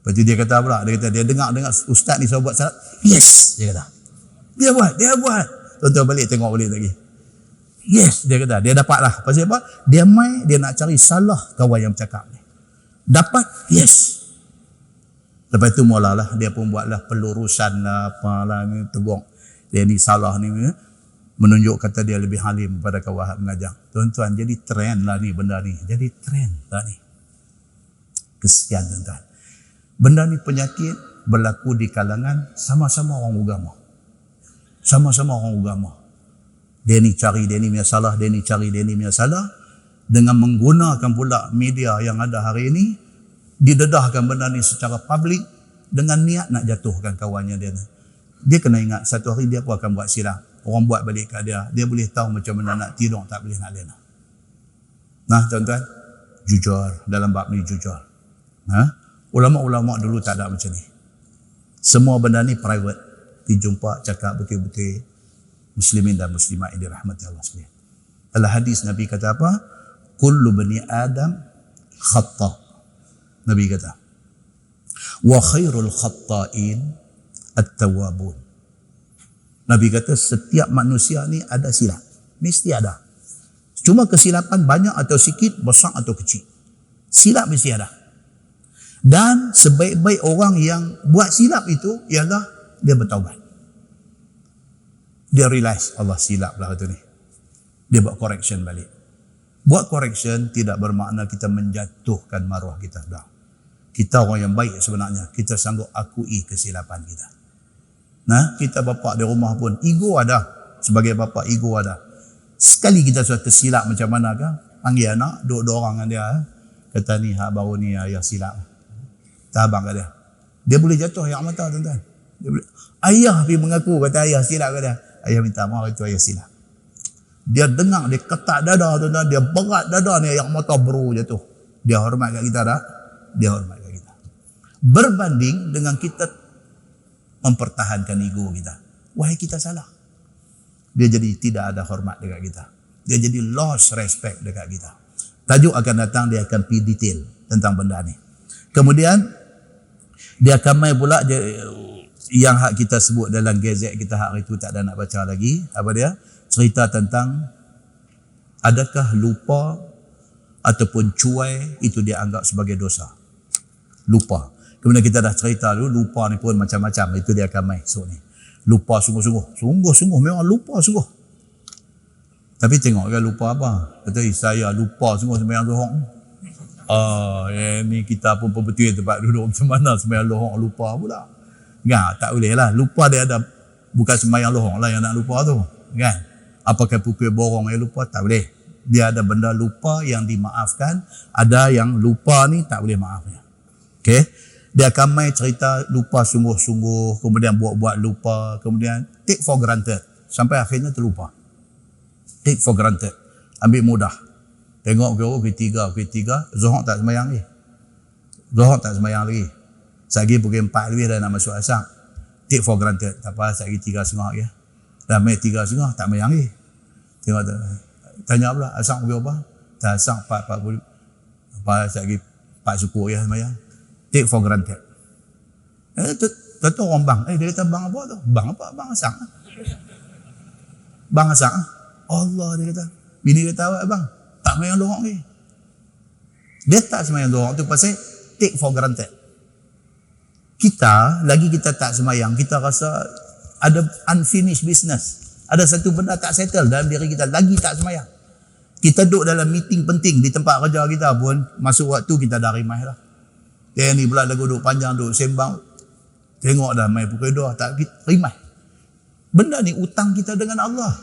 Lepas tu dia kata pula, dia dengar ustaz ni suruh buat salah. Yes, dia kata. Dia buat. Tuan-tuan balik tengok balik lagi. Yes, dia kata. Dia dapat lah. Pasal apa? Dia mai, dia nak cari salah kawan yang bercakap ni. Dapat, yes. Lepas tu mulalah, dia pun buatlah pelurusan lah, apalah ni, tegur. Dia ni salah ni, menunjuk kata dia lebih halim pada kawan mengajar. Tuan-tuan, jadi trend lah ni benda ni. Jadi trend lah ni. Kesian tuan-tuan. Benda ni penyakit berlaku di kalangan sama-sama orang agama. Sama-sama orang agama. Dia ni cari, dia ni punya salah, dia ni cari, dia ni punya salah. Dengan menggunakan pula media yang ada hari ini, didedahkan benda ni secara publik dengan niat nak jatuhkan kawannya dia. Dia kena ingat, satu hari dia pun akan buat silap. Orang buat balik kat dia, dia boleh tahu macam mana nak tidur, tak boleh nak lena. Nah tuan-tuan, jujur, dalam bab ni jujur. Ulama-ulama dulu tak ada macam ni. Semua benda ni private. Dijumpa, cakap betul-betul. Muslimin dan muslimat yang dirahmati Allah sekalian. Dalam hadis Nabi kata apa? Kullu bani Adam khata'. Nabi kata. Wa khairul khatta'in at-tawwabun. Nabi kata setiap manusia ni ada silap. Mesti ada. Cuma kesilapan banyak atau sikit, besar atau kecil. Silap mesti ada. Dan sebaik-baik orang yang buat silap itu ialah dia bertaubat. Dia realize Allah silap lah itu ni. Dia buat correction balik. Buat correction tidak bermakna kita menjatuhkan maruah kita. Dah. Kita orang yang baik sebenarnya. Kita sanggup akui kesilapan kita. Nah, kita bapa di rumah pun ego ada. Sebagai bapa ego ada. Sekali kita sudah tersilap macam mana kan? Panggil anak, dua orang dengan dia. Kata ni, baru ni ayah silap. Tabang kat dia. Dia boleh jatuh air mata tuan-tuan. Dia boleh. Ayah pergi mengaku kata ayah silap kat dia. Ayah minta maaf itu ayah silap. Dia dengar, dia ketak dada tuan-tuan. Dia berat dada ni air mata baru jatuh. Dia hormat kat kita tak? Dia hormat kat kita. Berbanding dengan kita mempertahankan ego kita. Wahai kita salah. Dia jadi tidak ada hormat dekat kita. Dia jadi lost respect dekat kita. Tajuk akan datang, dia akan pergi detail tentang benda ni. Kemudian dia akan mai pula yang hak kita sebut dalam gazet kita hari itu tak ada nak baca lagi. Apa dia? Cerita tentang adakah lupa ataupun cuai itu dia anggap sebagai dosa. Lupa. Kemudian kita dah cerita dulu, lupa ni pun macam-macam. Itu dia akan mai esok ni. Lupa sungguh-sungguh. Sungguh-sungguh, memang lupa sungguh. Tapi tengok kan lupa apa. Kata saya lupa sungguh sembahyang zuhur. Ni kita pun betul tempat duduk macam mana sembahyang lohong lupa pula. Kan, tak boleh lah. Lupa dia ada, bukan sembahyang lohong lah yang nak lupa tu. Kan? Apakah pukul borong yang lupa? Tak boleh. Dia ada benda lupa yang dimaafkan. Ada yang lupa ni tak boleh maafnya. Okay? Dia akan main cerita lupa sungguh-sungguh, kemudian buat-buat lupa, kemudian take for granted. Sampai akhirnya terlupa. Take for granted. Ambil mudah. Tengok pukul 3, Zuhur tak sembahyang lagi. Zuhur tak sembahyang lagi. Sagi pukul 4 lebih dah nak masuk asar. Take for granted. Tak apa, sagi 3.30 lagi. Dah main 3.30, tak sembahyang lagi. Tengok tu. Tanya pula, asar pukul apa? Tak asar 4.40. Apa, sagi 4 suku ya sembahyang. Take for granted. Tentu orang bang. Dia kata bang apa tu? Bang apa? Bang asar. Bang asar. Allah, dia kata. Bini kata awak bang. Tak sembahyang lohong ni. Dia tak sembahyang lohong tu pasal take for granted. Kita tak sembahyang, kita rasa ada unfinished business. Ada satu benda tak settle dalam diri kita, lagi tak sembahyang. Kita duduk dalam meeting penting di tempat kerja kita pun, masuk waktu kita dah rimah dah. Dia ni pula lagu duduk panjang, duduk sembang. Tengok dah main pukul 2, tak rimah. Benda ni utang kita dengan Allah.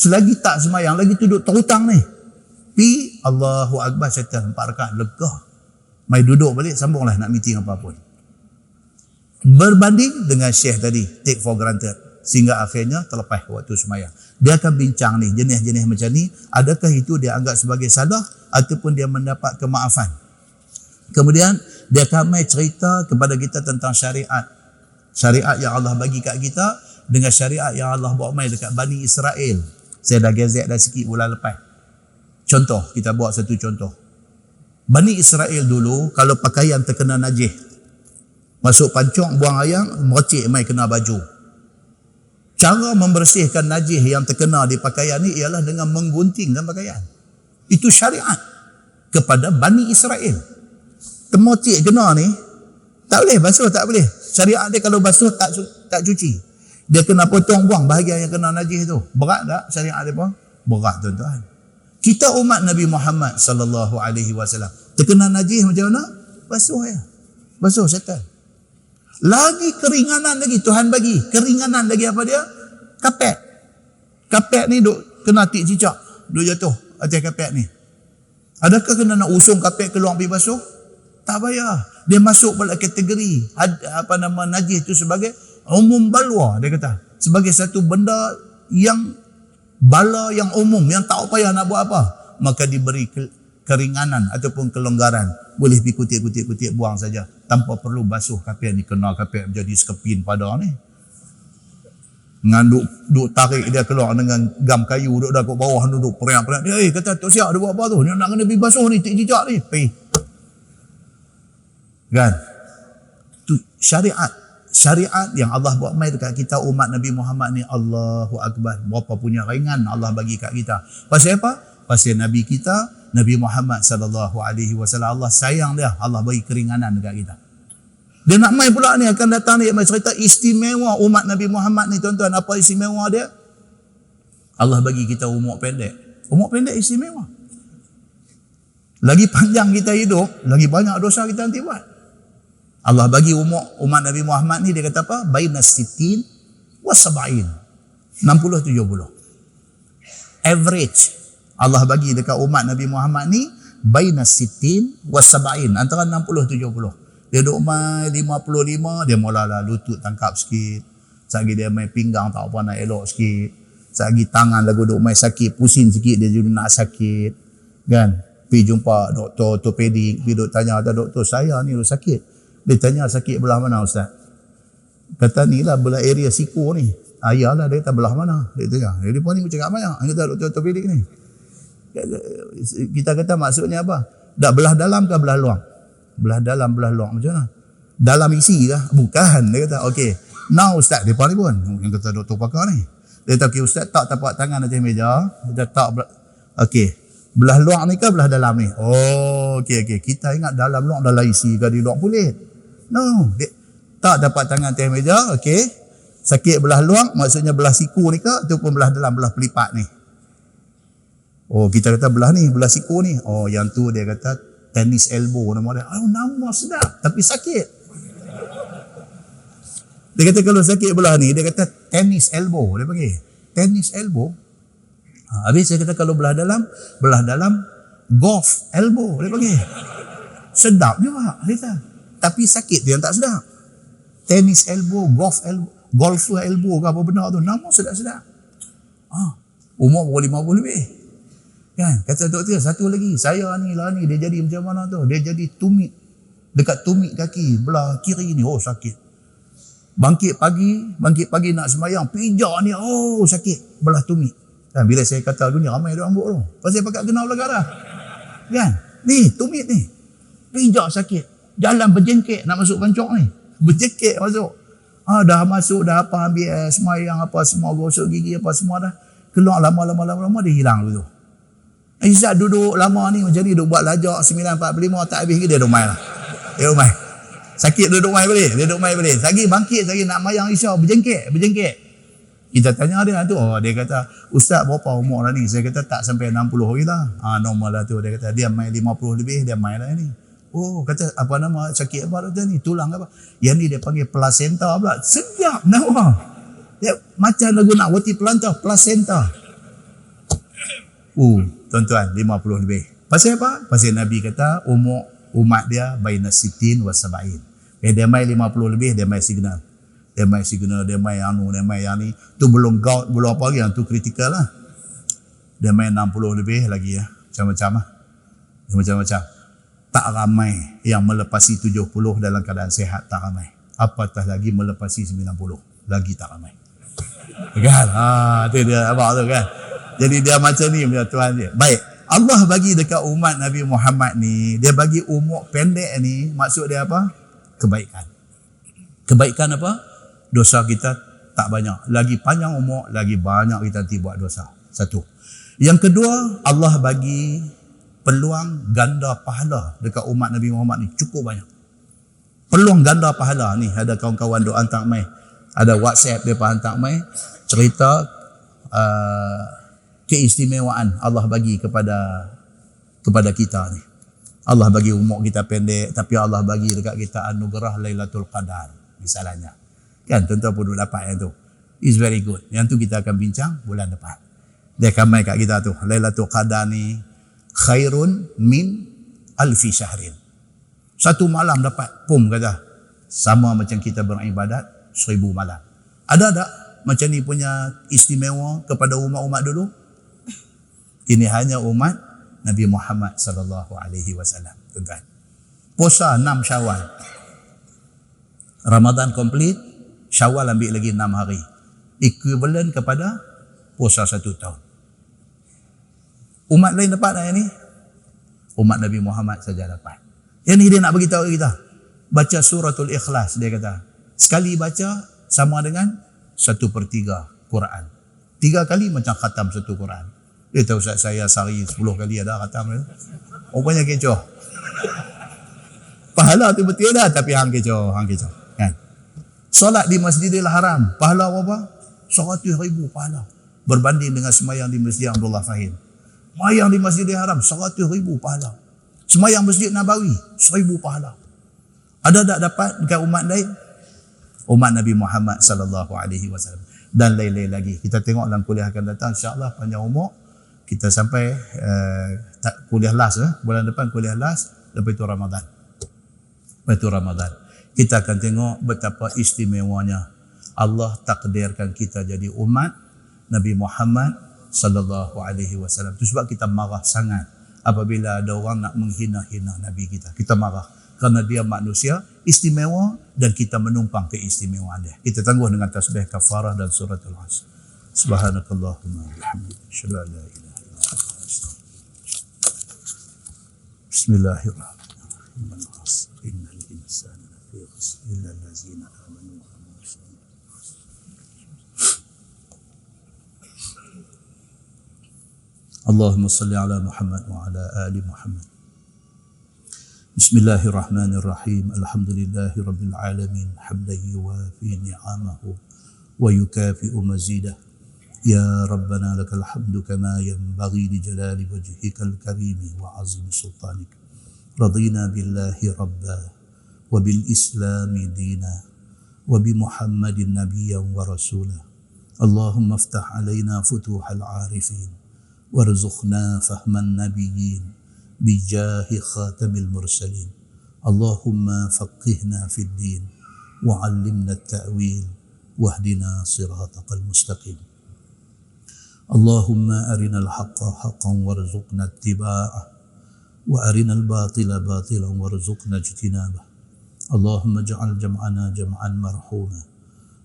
Selagi tak sembahyang, lagi duduk terhutang ni. Pi Allahu Akbar settle 4 rakaat lega. Mai duduk balik sambunglah nak meeting apa pun. Berbanding dengan Syekh tadi, take for granted, sehingga akhirnya terlepas waktu sembahyang. Dia akan bincang ni jenis-jenis macam ni, adakah itu dia anggap sebagai salah ataupun dia mendapat kemaafan. Kemudian dia akan mai cerita kepada kita tentang syariat. Syariat yang Allah bagi kat kita dengan syariat yang Allah bawa mai dekat Bani Israel. Saya dah gezek dah sikit bulan lepas. Contoh, kita buat satu contoh. Bani Israel dulu, kalau pakaian terkena najis, masuk pancung, buang ayam, mercik mai kena baju. Cara membersihkan najis yang terkena di pakaian ni ialah dengan mengguntingkan pakaian. Itu syariat kepada Bani Israel. Termocik kena ni, tak boleh basuh, tak boleh. Syariat dia kalau basuh tak cuci. Dia kena potong buang bahagian yang kena najis tu. Berat tak syariat dia pun? Berat tuan-tuan. Kita umat Nabi Muhammad sallallahu alaihi wasallam terkena najis macam mana? Basuh ya. Basuh settle. Lagi keringanan lagi Tuhan bagi. Keringanan lagi apa dia? Kapet. Kapet ni duk kena tik cicak, duk jatuh atas kapet ni. Adakah kena nak usung kapet keluar pergi basuh? Tak payah. Dia masuk pada kategori najis tu sebagai umum balwa, dia kata. Sebagai satu benda yang bala yang umum, yang tak payah nak buat apa, maka diberi keringanan ataupun kelonggaran. Boleh pergi kutip-kutip buang saja tanpa perlu basuh kapet ni. Kena kapet menjadi sekepin pada ni. Dengan duk tarik dia keluar dengan gam kayu, duk dah kat bawah, duduk periak-periak. Dia kata, Tok Siap, dia buat apa tu? Dia nak kena pergi basuh ni, tik cicak ni. Pergi. Kan? Tu syariat yang Allah buat mai dekat kita umat Nabi Muhammad ni. Allahu Akbar. Berapa punya ringan Allah bagi kat kita. Pasal apa? Pasal Nabi kita, Nabi Muhammad sallallahu alaihi wasallam, Allah sayang dia, Allah bagi keringanan dekat kita. Dia nak mai pula ni, akan datang ni mai cerita istimewa umat Nabi Muhammad ni tuan-tuan. Apa istimewa dia? Allah bagi kita umur pendek. Umur pendek istimewa. Lagi panjang kita hidup, lagi banyak dosa kita nanti buat. Allah bagi umur umat Nabi Muhammad ni, dia kata apa? Bainas sittin wa sab'in. 60-70. Average Allah bagi dekat umat Nabi Muhammad ni bainas sittin wa sab'in, antara 60-70. Dia duduk mai 55, dia mulalah lutut tangkap sikit. Sagi dia mai pinggang tak apa nak elok sikit. Sagi tangan lagu duduk mai sakit, pusing sikit dia juga nak sakit. Kan? Pergi jumpa doktor ortopedik, pergi duk tanya, doktor saya ni duk sakit. Dia tanya sakit belah mana Ustaz? Kata ni lah belah area siku ni. Ayalah, dia kata belah mana? Dia tanya. Dia pun ni cakap banyak. Dia kata doktor ortopedik ni. Kita kata maksudnya apa? Dah belah dalam ke belah luar? Belah dalam, belah luar macam mana? Dalam isi kah? Bukan. Dia kata okey. Now Ustaz, dia pun ni pun. Yang kata doktor pakar ni. Dia kata okey Ustaz, tak tapak tangan atas meja. Dia tak okey. Belah luar ni ke belah dalam ni? Oh, okey. Kita ingat dalam luar dalam isi ke di luar kulit. No, tak dapat tangan atas meja, okey. Sakit belah luar, maksudnya belah siku ni ke ataupun belah dalam, belah pelipat ni? Oh, kita kata belah ni, belah siku ni. Oh, yang tu dia kata Tennis elbow nama dia. Nama sedap tapi sakit. Dia kata kalau sakit belah ni, dia kata tennis elbow. Dia panggil tennis elbow. Habis saya kata kalau belah dalam golf elbow. Dia panggil sedap juga. Dia kata. Tapi sakit tu yang tak sedap. Tennis elbow, golfer elbow ke apa benda tu. Nama sedap-sedap. Umur baru 50 lebih. Kan? Kata doktor, satu lagi. Saya ni lah ni, dia jadi macam mana tu? Dia jadi tumit. Dekat tumit kaki, belah kiri ni. Oh, sakit. Bangkit pagi nak sembahyang. Pijak ni, oh sakit. Belah tumit. Dan bila saya kata dunia, ramai dia ambuk tu. Pasal pakat kena belah garah. Kan? Ni, tumit ni. Pijak sakit. Jalan berjengkek nak masuk pancok ni. Berjengkek masuk. Dah masuk, dah apa ambil sembahyang apa semua, gosok gigi apa semua dah. Keluar lama dia hilang dulu. Izzat duduk lama ni macam ni, duduk buat lajak 9.45 tak habis dia duduk main lah. Dia duduk main. Sakit duduk main balik. Dia duduk main balik. Lagi bangkit, lagi nak mayang Isya, berjengkek. Kita tanya dia tu, dia kata, Ustaz berapa umur lah ni? Saya kata tak sampai 60 lagi lah. Normal lah tu. Dia kata dia main 50 lebih, dia main lah ni. Oh, kata apa nama sakit apa tu ni? Tulang apa? Yang ni dia panggil placenta pula. Sedap nama. Dia macam lagu nak wati pelantah, placenta. Tuan-tuan, 50 lebih. Pasal apa? Pasal Nabi kata umur umat dia baina sitin wa sab'in. Dia main 50 lebih, dia main signal. Dia main yang ni. Tu belum gout, belum apa lagi, yang tu kritikal lah. Dia main 60 lebih lagi ya. Macam-macam. Tak ramai yang melepasi 70 dalam keadaan sihat, tak ramai. Apatah lagi melepasi 90, lagi tak ramai. Kan? Tu dia abang tu kan. Jadi dia macam ni punya Tuhan dia. Baik, Allah bagi dekat umat Nabi Muhammad ni, dia bagi umur pendek ni, maksud dia apa? Kebaikan. Kebaikan apa? Dosa kita tak banyak. Lagi panjang umur, lagi banyak kita nanti buat dosa. Satu. Yang kedua, Allah bagi peluang ganda pahala dekat umat Nabi Muhammad ni cukup banyak. Peluang ganda pahala ni, ada kawan-kawan duk hantar mai. Ada WhatsApp dia hantar mai cerita keistimewaan Allah bagi kepada kita ni. Allah bagi umur kita pendek, tapi Allah bagi dekat kita anugerah Lailatul Qadar misalnya. Kan tuan-tuan pun dapat yang tu. It's very good. Yang tu kita akan bincang bulan depan. Dia akan mai kat kita tu. Lailatul Qadar ni khairun min alfi syahrin. Satu malam dapat kata sama macam kita beribadat 1000 malam. Ada tak macam ni punya istimewa kepada umat-umat dulu? Ini hanya umat Nabi Muhammad sallallahu alaihi wasallam, tuan-tuan. Puasa 6 Syawal. Ramadan komplit, Syawal ambil lagi 6 hari. Equivalent kepada puasa 1 tahun. Umat lain dapat tak yang ni? Umat Nabi Muhammad saja dapat. Yang ni dia nak beritahu kita. Baca suratul Ikhlas, dia kata. Sekali baca sama dengan 1/3 Quran. 3 kali macam khatam satu Quran. Dia tahu Ustaz saya sehari 10 kali ada khatam dia. Rupanya kecoh. Pahala tu betul dah, tapi hang kecoh. Kan? Solat di Masjidil Haram, pahala berapa? 100,000 pahala. Berbanding dengan semayang di Masjid Abdullah Fahim. Semayang di Masjidil Haram, 100,000 pahala. Semayang Masjid Nabawi, 1,000 pahala. Ada tak dapat dekat umat lain? Umat Nabi Muhammad sallallahu alaihi wasallam. Dan lain-lain lagi. Kita tengok dalam kuliah akan datang, insya-Allah panjang umur. Kita sampai kuliah last bulan depan kuliah last, lepas itu Ramadan. Kita akan tengok betapa istimewanya Allah takdirkan kita jadi umat Nabi Muhammad sallallahu alaihi wasallam. Itu sebab kita marah sangat apabila ada orang nak menghina-hina Nabi kita. Kita marah kerana dia manusia istimewa dan kita menumpang keistimewaan dia. Kita tangguh dengan tasbih kafarah dan suratul Asr. Subhanakallahumma wa bihamdika asyhadu an la ilaha illa anta astaghfiruka. Bismillahirrahmanirrahim. Innal insana lafi khusr illa allazina amanu wa amilus solihat. Allahumma salli ala Muhammad wa ala ali Muhammad. Bismillahirrahmanirrahim. Alhamdulillahi rabbil alamin. Hamdan yuwafi ni'amahu wa yukafi'u mazidah. Ya Rabbana lakal hamdu kama yanbaghi li jalali wajhikal karimi wa azimi sultanik. رضينا بالله ربا وبالإسلام دينا وبمحمد نبيا ورسولا اللهم افتح علينا فتوح العارفين وارزقنا فهم النبيين بجاه خاتم المرسلين اللهم فقهنا في الدين وعلمنا التأويل واهدنا صراطك المستقيم اللهم أرنا الحق حقا وارزقنا اتباعه وأرنا الباطل باطلا وارزقنا اجتنابه اللهم اجعل جمعنا جمعا مرحوما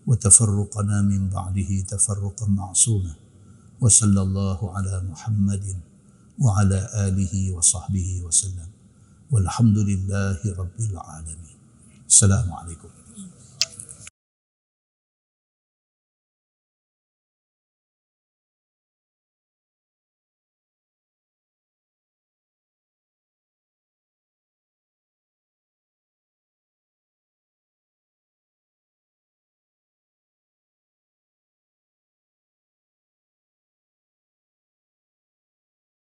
وتفرقنا من بعده تفرقا معصوما وصلى الله على محمد وعلى آله وصحبه وسلم والحمد لله رب العالمين السلام عليكم